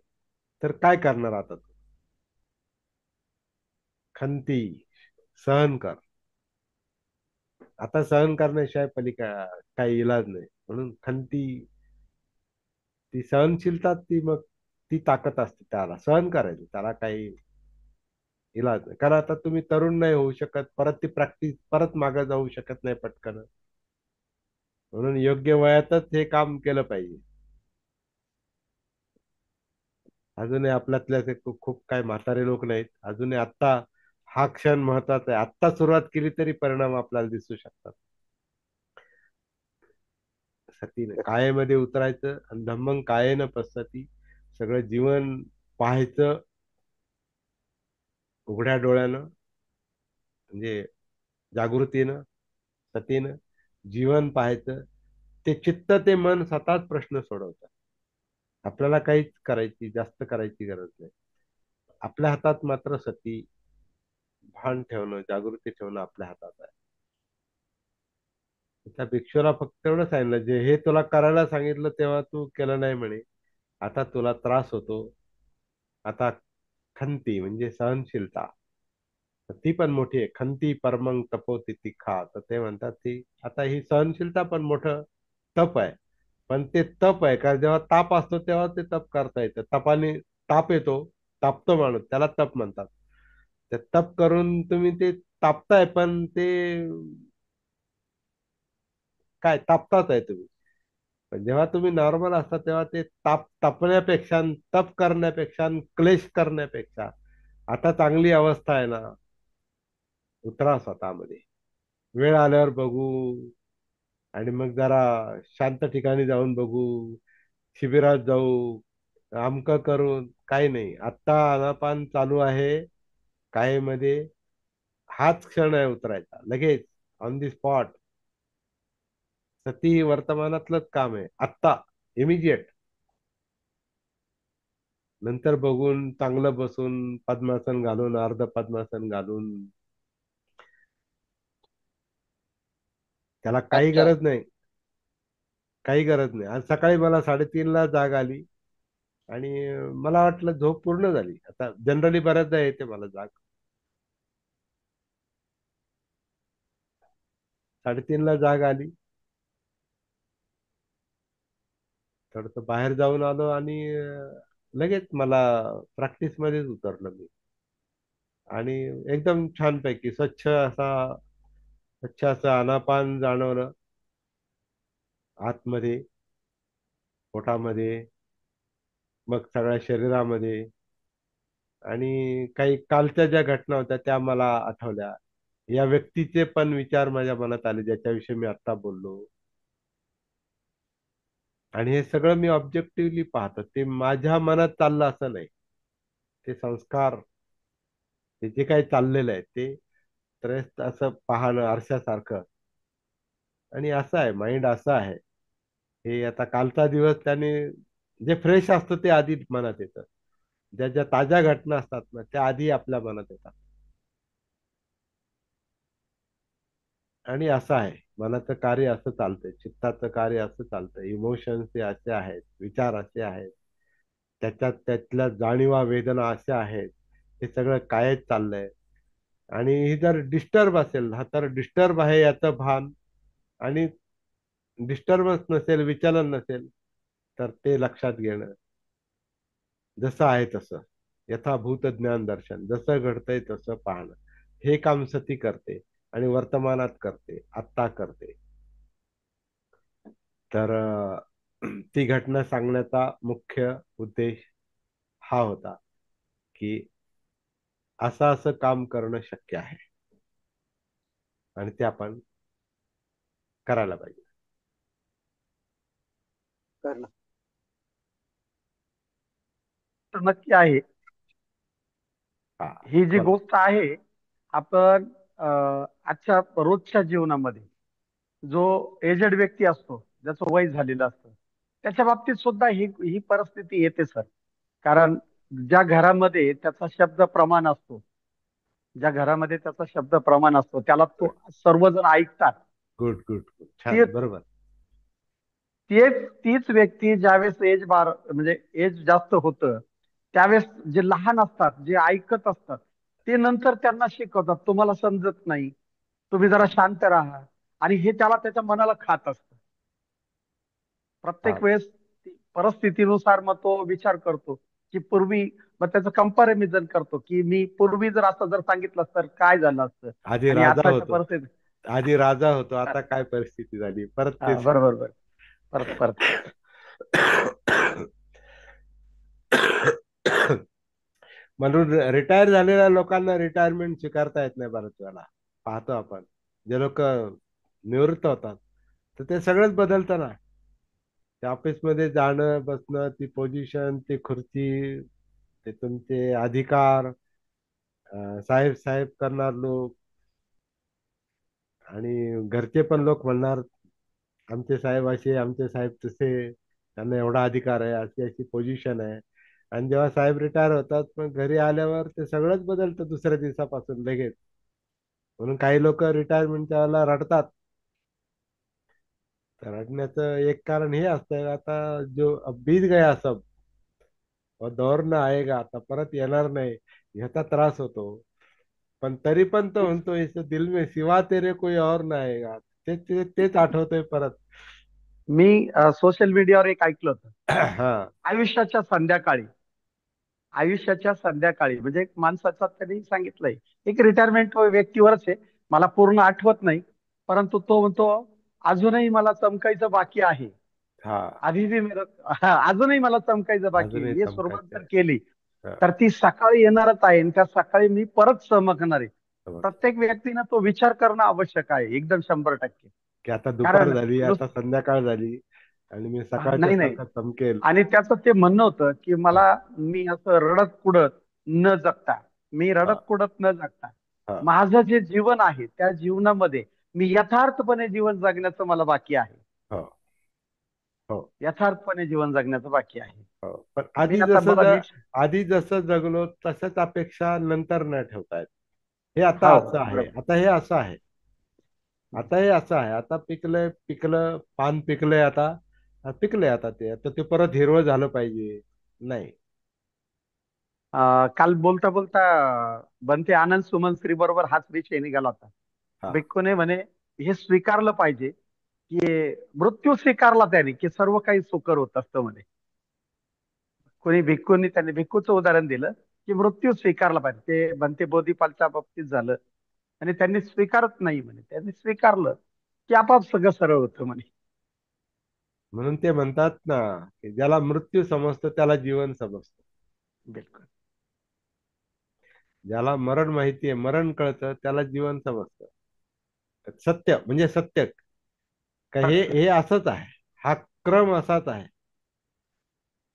तर काय करणार आता तू. खंती, सहन कर. आता सहन करण्याशिवाय पलीकडे काही इलाज नाही, म्हणून खंती, ती सहनशीलता, ती मग ती ताकद असते त्याला सहन करायची, त्याला काही इलाज नाही. कारण आता तुम्ही तरुण नाही होऊ शकत, परत ती प्रॅक्टिस परत मागे जाऊ शकत नाही पटकन, म्हणून योग्य वयातच हे काम केलं पाहिजे. अजूनही आपल्यातल्या ते खूप खूप काय म्हातारे लोक नाहीत, अजूनही आत्ता हा क्षण महत्वाचा आहे. आत्ता सुरुवात केली तरी परिणाम आपल्याला दिसू शकतात. सतीनं कायेमध्ये उतरायचं, आणि धम्मं कायेन पश्यती, सगळं जीवन पाहायचं उघड्या डोळ्यानं, म्हणजे जागृतीनं, सतीनं जीवन पाहायचं. ते चित्त, ते मन स्वतःच प्रश्न सोडवतात. आपल्याला काहीच करायची, जास्त करायची गरज नाही. आपल्या हातात मात्र सती, भान ठेवणं, जागृती ठेवणं आपल्या हातात आहे. त्या भिक्षूला फक्त एवढं सांगितलं, जे हे तुला करायला सांगितलं तेव्हा तू केलं नाही म्हणे, आता तुला त्रास होतो. आता खंती म्हणजे सहनशीलता, तर ती पण मोठी आहे. खंती परमंग तपोती तिखा, तर ते म्हणतात ती आता ही सहनशीलता पण मोठं तप आहे. पण ते तप आहे का, जेव्हा ताप असतो तेव्हा ते तप करता येतं. तपाने ताप येतो, तापतो माणूस, त्याला तप म्हणतात. ते तप करून तुम्ही ते तापताय, पण ते काय तापतात आहे तुम्ही. पण जेव्हा तुम्ही नॉर्मल असता तेव्हा ते तापण्यापेक्षा, तप करण्यापेक्षा, क्लेश करण्यापेक्षा आता चांगली अवस्था आहे ना, उतरा स्वतःमध्ये. वेळ आल्यावर बघू, आणि मग जरा शांत ठिकाणी जाऊन बघू, शिबिरात जाऊ, अमकं करून काही नाही. आत्ता आनापान चालू आहे, काय मध्ये हाच क्षण आहे उतरायचा लगेच, ऑन दी स्पॉट. सती वर्तमानातलंच काम आहे आत्ता, इमिजिएट. नंतर बघून चांगलं बसून पद्मासन घालून, अर्ध पद्मासन घालून, त्याला काही अच्छा. गरज नाही, काही गरज नाही. आज सकाळी मला 3:30ला जाग आली, आणि मला वाटलं झोप पूर्ण झाली. आता जनरली बऱ्याचदा येते मला जाग. 3:30ला जाग आली, थोडस बाहेर जाऊन आलो, आणि लगेच मला प्रॅक्टिस मध्येच उतरलो मी. आणि एकदम छानपैकी स्वच्छ असं आनापान जाणवलं आतमध्ये, पोटामध्ये, मग सगळ्या शरीरामध्ये. आणि काही कालच्या ज्या घटना होत्या त्या मला आठवल्या. या व्यक्तीचे पण विचार माझ्या मनात आले, ज्याच्याविषयी मी आता बोललो. आणि हे सगळं मी ऑब्जेक्टिव्हली पाहतो, ते माझ्या मनात चाललं असं नाही. ते संस्कार, ते जे काही चाललेलं आहे ते त्रयस्थ असं पाहणं आरशासारखं. आणि असं आहे माइंड, असं आहे. हे आता कालचा दिवस त्याने, जे फ्रेश असतं ते आधी मनात येतं. ज्या ज्या ताज्या घटना असतात ना, त्या आधी आपल्या मनात येतात. आणि असं आहे, मनाचं कार्य असं चालतंय, चित्ताचं कार्य असं चालतंय, इमोशन्स हे असे आहेत, विचार असे आहेत, त्यातल्या जाणीवा वेदना अशा आहेत. हे सगळं काय चाललंय. आणि ही जर डिस्टर्ब असेल, हा तर डिस्टर्ब आहे याचं भान, आणि डिस्टर्बन्स नसेल, विचलन नसेल, तर ते लक्षात घेणं, जसं आहे तसं, यथाभूत ज्ञान दर्शन, जसं घडतंय तसं पाहणं, हे काम सती करते. आणि वर्तमानात करते, आत्ता करते. तर ती घटना सांगण्याचा मुख्य उद्देश हा होता, की असं असं काम करणं शक्य आहे, आणि ते आपण करायला पाहिजे. करणं. तर नक्की आहे. हा, ही जी बोला. गोष्ट आहे, आपण आजच्या रोजच्या जीवनामध्ये जो एजेड व्यक्ती असतो, ज्याचं वय झालेलं असतं, त्याच्या बाबतीत सुद्धा ही परिस्थिती येते सर. कारण ज्या घरामध्ये त्याचा शब्द प्रमाण असतो, ज्या घरामध्ये त्याचा शब्द प्रमाण असतो, त्याला तो सर्वजण ऐकतात. गुड गुड गुड, ती छान, बरोबर. तीच तीच व्यक्ती ज्यावेळेस म्हणजे एज जास्त होतं, त्यावेळेस जे लहान असतात, जे ऐकत असतात, ते नंतर त्यांना शिकवतात, तुम्हाला समजत नाही, तुम्ही जरा शांत राहा. आणि हे त्याला त्याच्या मनाला खात असतं. हा, प्रत्येक वेळेस परिस्थितीनुसार मग तो विचार करतो की पूर्वी, मग त्याचं कंपॅरिझन करतो की मी पूर्वी जर असं जर सांगितलं तर काय झालं असतं, आधी आणि राजा आताच्या होतो, परिस्थितीत. आधी राजा होतो, आता काय परिस्थिती झाली, परत हा, तेच. बरोबर बरोबर. परत परत तेच. म्हणून रिटायर झालेल्या लोकांना रिटायरमेंट स्वीकारता येत नाही बऱ्याच वेळा. पाहतो आपण, जे लोक निवृत्त होतात, तर ते सगळंच बदलतं ना. त्या ऑफिसमध्ये जाणं बसणं, ती पोझिशन, ती खुर्ची, ते तुमचे अधिकार, साहेब साहेब करणार लोक, आणि घरचे पण लोक म्हणणार आमचे साहेब असे, आमचे साहेब तसे, त्यांना एवढा अधिकार आहे, अशी अशी पोझिशन आहे. आणि जेव्हा साहेब रिटायर होतात मग घरी आल्यावर ते सगळंच बदलतं दुसऱ्या दिवसापासून लगेच. म्हणून काही लोक रिटायरमेंटच्या वेळेला रडतात. तर रडण्याचं एक कारण हे असतं, आता जो अब बीत गया सब और दौर न आएगा, आता परत येणार नाही ह्याचा त्रास होतो. पण तरी पण तो म्हणतो इस दिल में सिवा तेरे कोई और ना आएगा. तेच आठवतोय परत. मी सोशल मीडियावर एक ऐकलं होतं. हा. आयुष्याच्या संध्याकाळी, आयुष्याच्या संध्याकाळी म्हणजे एक माणसाचा त्यांनी सांगितलंय, एक रिटायरमेंट व्यक्तीवरच आहे, मला पूर्ण आठवत नाही, परंतु तो म्हणतो अजूनही मला चमकायचं बाकी आहे. हा. अभी भी मेरा हा, अजूनही मला चमकायचं बाकी आहे. अजूनही मी सुरुवात चमकायचं जर आहे. केली हा, तर ती सकाळी येणारच आहे आणि त्या सकाळी मी परत चमकणार आहे. समज. प्रत्येक व्यक्तीनं तो विचार करणं आवश्यक आहे, एकदम 100%. की आता दुपार कारण झाली, आता नुस- संध्याकाळ झाली आणि मी सकाळच्या नाही नाही, सारखा चमकेल. आणि त्याचं ते म्हणणं होतं की हा, मी असं रडत कुडत न जगता, मी हा, रडत कुडत न जगता हा, माझं जे जीवन आहे त्या जीवनामध्ये मी यथार्थपणे जीवन जगण्याचं मला बाकी आहे. हो, हो, यथार्थपणे जीवन जगण्याचं बाकी आहे. हो. पण मी आता मला नीट. आधी जसं जगलो तसंच अपेक्षा नंतर न ठेवता येत. हे आता हो, असं आहे, बरोबर. आता हे असं आहे, आता हे असं आहे. आता पिकलंय, पिकलं पान पिकलंय, आता पिकलंय, आता ते परत हिरवं झालं पाहिजे. नाही. काल बोलता बोलता बनते आनंद सुमनश्री बरोबर हाच विषय निघाला होता. हा. भिक्खूने म्हणे हे स्वीकारलं पाहिजे की मृत्यू स्वीकारला त्याने की सर्व काही सुकर होत असतं म्हणे. कोणी भिक्खूंनी त्यांनी भिक्खूचं उदाहरण दिलं की मृत्यू स्वीकारला पाहिजे. ते बनते बोधीपालच्या बाबतीत झालं आणि त्यांनी स्वीकारत नाही म्हणे, त्यांनी स्वीकारलं की आपाप सगळं सरळ होतं म्हणे. म्हणून ते म्हणतात ना, की ज्याला मृत्यू समजतो त्याला जीवन समजतं. बिलकुल. ज्याला मरण माहितीये, मरण कळतं, त्याला जीवन समजतं. सत्य म्हणजे सत्य, का हे सत्य हे असंच आहे. हा क्रम असाच आहे.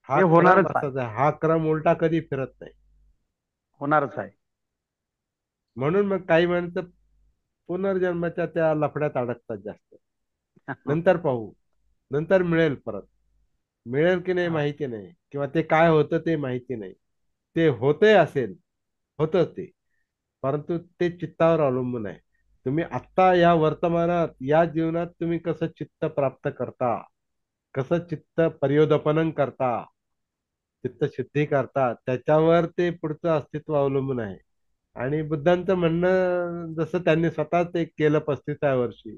हा हे क्रम होणारच आहे, असाच आहे. हा क्रम उलटा कधी फिरत नाही. होणारच आहे. म्हणून मग काही माणसं पुनर्जन्माच्या त्या लफड्यात अडकतात जास्त. नंतर पाहू, नंतर मिळेल परत. मिळेल की नाही हा. माहिती नाही, किंवा ते काय होतं ते माहिती नाही. ते होतंय असेल, होतं ते, परंतु ते चित्तावर अवलंबून आहे. तुम्ही आत्ता या वर्तमानात या जीवनात तुम्ही कसं चित्त प्राप्त करता, कसं चित्त पर्योदपन करता, चित्त शुद्धी करता, त्याच्यावर ते पुढचं अस्तित्व अवलंबून आहे. आणि बुद्धांचं म्हणणं जसं त्यांनी स्वतःच एक केलं 35व्या वर्षी,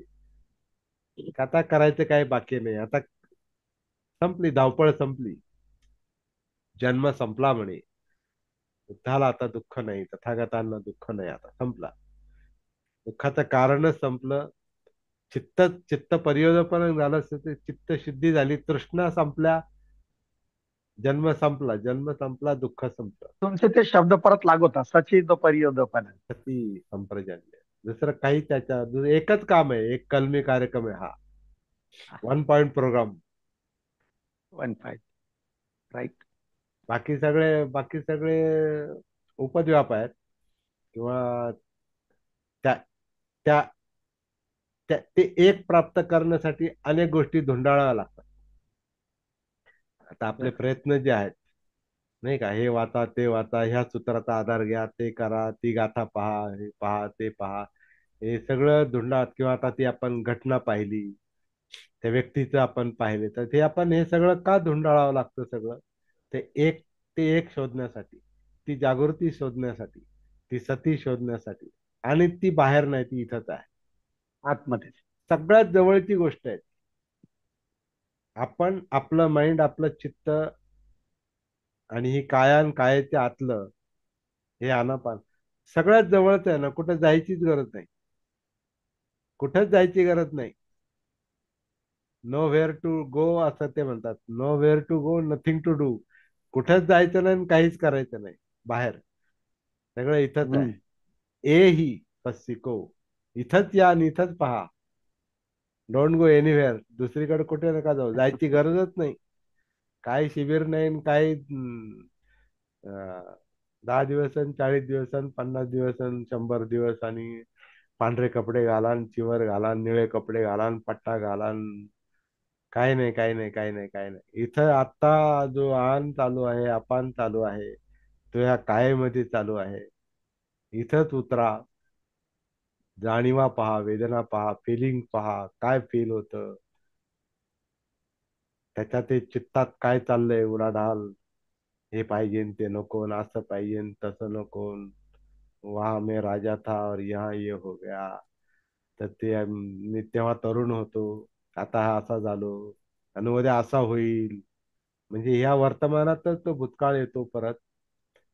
की आता करायचं काय बाकी नाही, आता संपली धावपळ, संपली, जन्म संपला म्हणे. बुद्धाला आता दुःख नाही, तथागतांना दुःख नाही, आता संपला. दुःखाचं कारणच संपलं. चित्त चित्त पर्योदपन झालं असतं, ते चित्त शुद्धी झाली, तृष्णा संपल्या, जन्म संपला, जन्म संपला, दुःख संपलं. तुमचे ते शब्द परत लागवता, सचिद परियोदपन. सती संप्रजन्य. दुसरं काही एकच काम आहे, एक कलमी कार्यक्रम आहे हा. 1 पॉइंट प्रोग्राम. 1 5. राईट. बाकी सगळे उपद्व्याप आहेत, किंवा त्या त्या ते एक प्राप्त करण्यासाठी अनेक गोष्टी धुंडाळाव्या लागतात. आता आपले प्रयत्न जे आहेत, नाही का, हे वाचा, ते वाचा, ह्या सूत्राचा आधार घ्या, ते करा, ती गाथा पहा, हे पहा, ते पहा, हे सगळं धुंडाळत, किंवा आता ती आपण घटना पाहिली, त्या व्यक्तीचं आपण पाहिले, तर ते आपण हे सगळं का धुंडाळावं लागतं सगळं? ते एक ते एक शोधण्यासाठी, ती जागृती शोधण्यासाठी, ती सती शोधण्यासाठी. आणि ती बाहेर नाही, ती इथंच आहे. आतमध्ये. सगळ्यात जवळची गोष्ट आहे. आपण आपलं माइंड, आपलं चित्त, आणि ही कायान कायाच्या आतलं हे आनापान सगळ्यात जवळच आहे ना. कुठं जायचीच गरज नाही, कुठंच जायची गरज नाही. नो व्हेअर टू गो असं ते म्हणतात. Nowhere to go, nothing to do. कुठंच जायचं नाही आणि काहीच करायचं नाही बाहेर. सगळं इथंच आहे. हम्म. ए ही पस्सिको, इथंच या आणि इथंच पहा. Don't go anywhere. दुसरीकडे कुठे नका जाऊ, जायची गरजच नाही. काही शिबिर नाही आणि काही 10 दिवस, 40 दिवस, 50 दिवस, 100 दिवस, आणि पांढरे कपडे घाला, चिवर घाला, निळे कपडे घाला, पट्टा घाला, काय नाही, काय नाही, काय नाही, काय नाही. इथं आता जो आन चालू आहे, अपान चालू आहे, तो या कायेमध्ये चालू आहे. इथंच उतरा, जाणीवा पहा, वेदना पहा, फिलिंग पहा, काय फील होतं त्याच्यात, ते चित्तात काय चाललंय उलाढाल, हे पाहिजे न ते नको न असं पाहिजे न तसं नको न, वहां मैं राजा था और यहाँ ये हो गया. तर ते मी तेव्हा तरुण होतो, आता हा असा झालो, आणि उद्या असा होईल. म्हणजे या वर्तमानातच तो भूतकाळ येतो परत,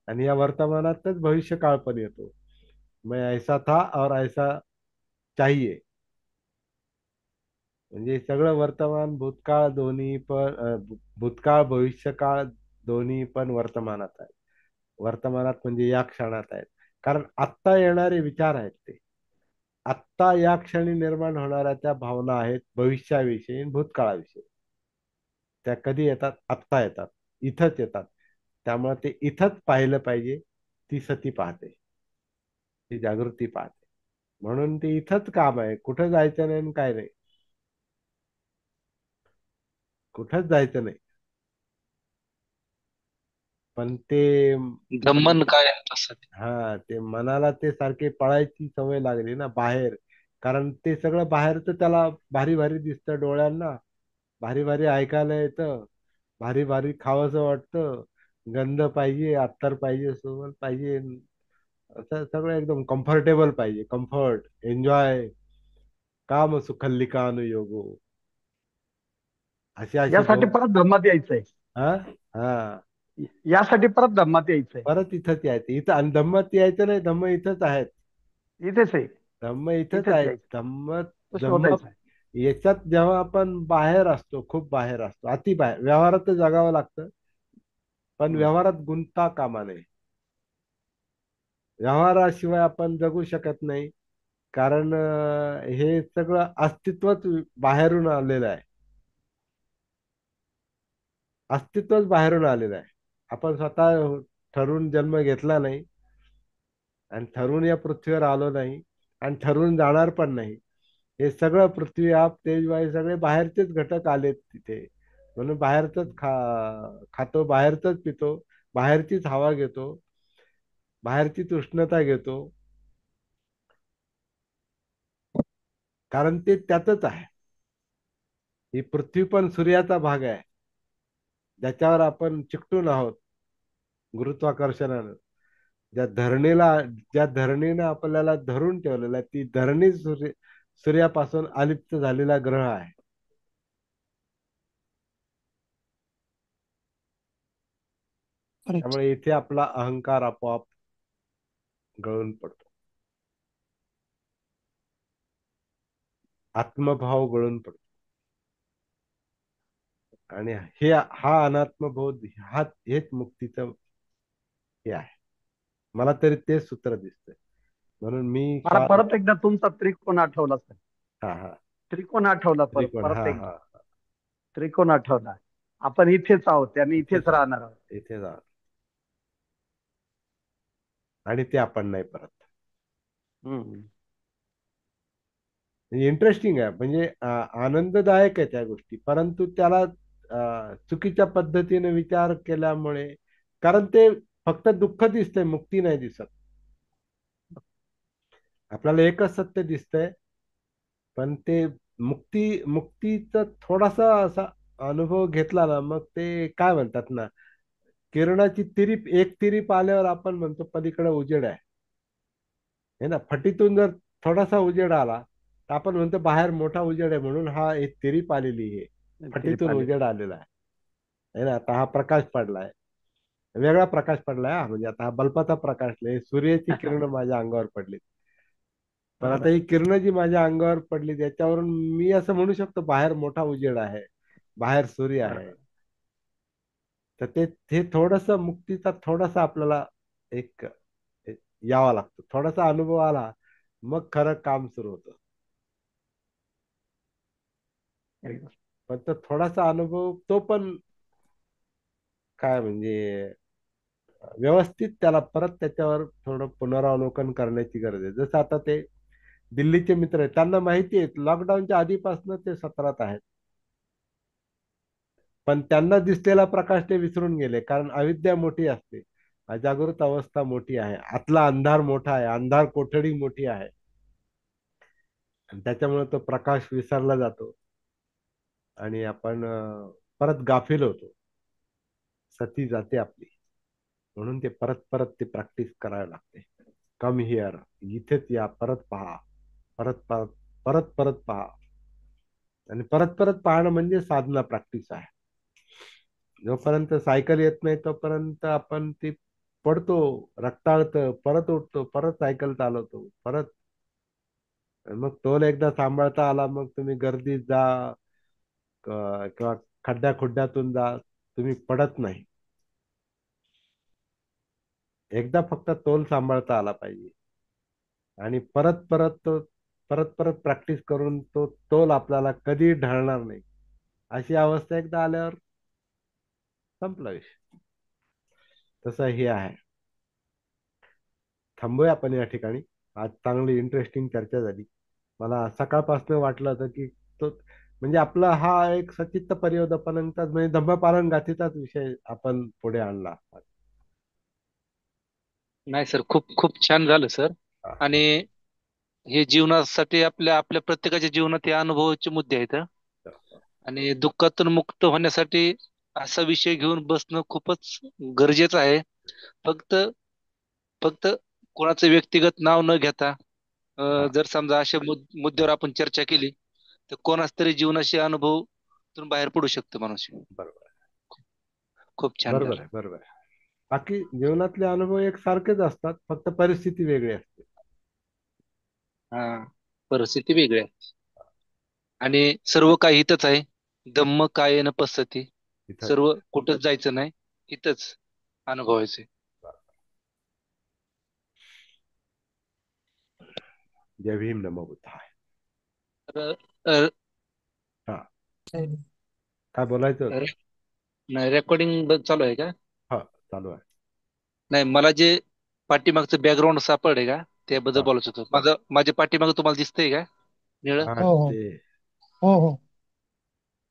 आणि या वर्तमानातच भविष्यकाळ पण येतो. मैं ऐसा था और ऐसा चाहिए. म्हणजे सगळं वर्तमान भूतकाळ दोन्ही पण भूतकाळ भविष्यकाळ दोन्ही पण वर्तमानात आहे. वर्तमानात म्हणजे या क्षणात आहेत. कारण आत्ता येणारे विचार आहेत ते, आत्ता या क्षणी निर्माण होणाऱ्या त्या भावना आहेत भविष्याविषयी आणि भूतकाळाविषयी. त्या कधी येतात? आत्ता येतात, इथंच येतात. त्यामुळे ते इथंच पाहिलं पाहिजे. ती सती पाहते, ती जागृती पाहते. म्हणून ते इथंच काम आहे, कुठं जायचं नाही आणि काय नाही, कुठंच जायचं नाही. पण ते दमन काय आहे तसं? हा, ते मनाला ते सारखे पळायची सवय लागली ना बाहेर. कारण ते सगळं बाहेरचं त्याला भारी भारी दिसतं डोळ्यांना, भारी भारी ऐकायला येतं, भारी भारी खावंसं वाटतं, गंध पाहिजे, अत्तर पाहिजे, सुगंध पाहिजे, असं सगळं एकदम कम्फर्टेबल पाहिजे. कम्फर्ट, एन्जॉय, काम सुखल्लिकानुयोगो, अशी अशी यासाठी दोन. परत धम्मात यायचंय. हा, हा, यासाठी परत धम्मात यायचंय. परत इथंच यायचं. इथं आणि धम्मत यायचं नाही, धम्म इथंच आहेत. इथेच आहे. धम्म इथंच इथेच आहेत. यायचं. धम्म, तो धम्म शोधायचा. याच्यात जेव्हा आपण बाहेर असतो, खूप बाहेर असतो, अति बाहेर, व्यवहारात जगावं लागतं, पण हम्म. व्यवहारात गुंतता कामा नये. व्यवहाराशिवाय आपण जगू शकत नाही. कारण हे सगळं अस्तित्वच बाहेरून आलेलं आहे. अस्तित्वच बाहेरून आलेलं आहे. आपण स्वतः ठरवून जन्म घेतला नाही, आणि ठरवून या पृथ्वीवर आलो नाही, आणि ठरवून जाणार पण नाही. हे सगळं पृथ्वी, आप, तेज, वायू सगळे बाहेरचेच घटक आलेत तिथे. म्हणून बाहेरच खातो, बाहेरच पितो, बाहेरचीच हवा घेतो, बाहेरचीच उष्णता घेतो. कारण ते त्यातच आहे. ही पृथ्वी पण सूर्याचा भाग आहे, ज्याच्यावर आपण चिकटून आहोत गुरुत्वाकर्षणानं. ज्या धरणीला, ज्या धरणीनं आपल्याला धरून ठेवलेलं आहे, ती धरणी सूर्यापासून अलिप्त झालेला ग्रह आहे. करेक्ट. त्यामुळे इथे आपला अहंकार आपोआप गळून पडतो, आत्मभाव गळून पडतो. आणि हा अनात्मबोध, हेच मुक्तीचं हे आहे. मला तरी तेच सूत्र दिसतंय. म्हणून मी मला परत एकदा तुमचा त्रिकोण आठवला सर. हा, हा, त्रिकोण आठवला परत त्रिकोण, परत हा, एकदा. हा, त्रिकोण आठवला. आपण इथेच आहोत आणि इथेच इथेच राहणार आहोत. इथे जा, आणि ते आपण नाही परत. हम्म. इंटरेस्टिंग आहे. म्हणजे आनंददायक आहे त्या गोष्टी, परंतु त्याला चुकीच्या पद्धतीने विचार केल्यामुळे, कारण ते फक्त दुःख दिसतंय, मुक्ती नाही दिसत. आपल्याला एकच सत्य दिसतंय, पण ते मुक्तीचा थोडासा असा अनुभव घेतला ना, मग ते काय म्हणतात ना, किरणाची तिरीप, एक तिरीप आल्यावर आपण म्हणतो पलीकडे उजेड आहे, है ना. फटीतून जर थोडासा उजेड आला, तर आपण म्हणतो बाहेर मोठा उजेड आहे, म्हणून हा एक तिरीप आलेली आहे, तिरी फटीतून पाले. उजेड आलेला आहे ना. आता हा प्रकाश पडलाय, वेगळा प्रकाश पडलाय हा. म्हणजे आता हा बल्बाचा प्रकाश नाही, सूर्याची किरण माझ्या अंगावर पडली. पण आता ही किरण जी माझ्या अंगावर पडली, त्याच्यावरून मी असं म्हणू शकतो बाहेर मोठा उजेड आहे, बाहेर सूर्य आहे. तर ते थोडस मुक्तीचा थोडासा आपल्याला एक यावा लागतो, थोडासा अनुभव आला, मग खरं काम सुरू होतं. पण तो थोडासा अनुभव, तो पण काय म्हणजे व्यवस्थित त्याला परत त्याच्यावर थोडं पुनरावलोकन करण्याची गरज आहे. जसं आता ते दिल्लीचे मित्र आहेत, त्यांना माहिती आहे लॉकडाऊनच्या आधीपासून ते सत्रात आहेत. पण त्यांना दिसलेला प्रकाश ते विसरून गेले, कारण अविद्या मोठी असते, अजागृत अवस्था मोठी आहे, आतला अंधार मोठा आहे, अंधार कोठडी मोठी आहे, आणि त्याच्यामुळे तो प्रकाश विसरला जातो आणि आपण परत गाफील होतो, सती जाते आपली. म्हणून ते परत परत ते प्रॅक्टिस करायला लागते. कम हिअर, इथेच या, परत पहा, परत परत परत परत पहा. आणि परत परत पाहणं म्हणजे साधना, प्रॅक्टिस आहे. जोपर्यंत सायकल येत नाही तोपर्यंत आपण ती पडतो, रक्ताळतं, परत उठतो, परत सायकल चालवतो, परत. मग तोल एकदा सांभाळता आला, मग तुम्ही गर्दीत जा, किंवा खड्ड्या खुड्ड्यातून जा, तुम्ही पडत नाही. एकदा फक्त तोल सांभाळता आला पाहिजे, आणि परत परत परत परत प्रॅक्टिस करून तो तोल आपल्याला कधी ढळणार नाही. अशी अवस्था एकदा आल्यावर संपला विषय. तसं हे आहे. थांबूया आपण या ठिकाणी. आज चांगली इंटरेस्टिंग चर्चा झाली. मला सकाळपासून वाटलं होतं की तो म्हणजे आपला हा एक सचित्त परिवर्तनाचाच, म्हणजे धम्मपालन गाथेचाच विषय आपण पुढे आणला. नाही सर, खूप खूप छान झालं सर. आणि हे जीवनासाठी आपल्या आपल्या प्रत्येकाच्या जीवनात हे अनुभवाचे मुद्दे आहेत हं. आणि दुःखातून मुक्त होण्यासाठी असा विषय घेऊन बसणं खूपच गरजेचं आहे. फक्त फक्त कोणाचं व्यक्तिगत नाव न घेता जर समजा अशा मुद्द्यावर आपण चर्चा केली तर कोणाच तरी जीवनाशी अनुभवातून बाहेर पडू शकतो माणूस. बरोबर खूप छान बरोबर झालं. आहे, बरोबर आहे. बाकी जीवनातले अनुभव एक सारखेच असतात, फक्त परिस्थिती वेगळी असते. हा, परिस्थिती वेगळी आहे आणि सर्व काही इथंच आहे. धम्म कायेन पसती, इथं सर्व कुठंच जायचं नाही, इथंच अनुभवायचे. जय भीम, नमो बुद्धाय. तर अ, हा, काय बोलायचं होतं? नाही, रेकॉर्डिंग चालू आहे का? हा, चालू आहे. नाही, मला जे पाठीमागचं बॅकग्राऊंड सापडे का त्याबद्दल हा बोलायचं होतं. माझ्या पाठीमागं तुम्हाला दिसतंय का निळं? हा, हो हो ते हो हो हो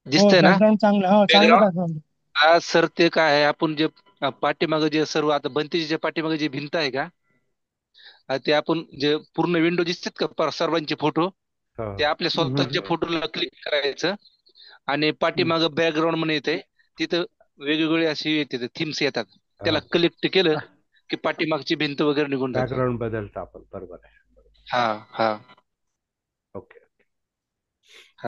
दिसतंय ना बॅकग्राऊंड चांगलं, हो चांगलं बॅकग्राऊंड? बॅकग्राऊंड. हा सर, ते काय आहे, आपण जे पाठीमागं जे सर्व आता भिंतीच्या पाठीमागे जे भिंत आहे का, ते आपण जे पूर्ण विंडो दिसतात का सर्वांचे फोटो, हा ते आपल्या स्वतःच्या फोटोला क्लिक करायचं आणि पाठीमागं बॅकग्राऊंड म्हणून येते, तिथं वेगवेगळे असे येते थीम्स येतात. हा, त्याला कलेक्ट केलं की पाठीमागची भिंत वगैरे निघून जाते. बॅकग्राऊंड बदलतं आपण, बरोबर आहे. हा हा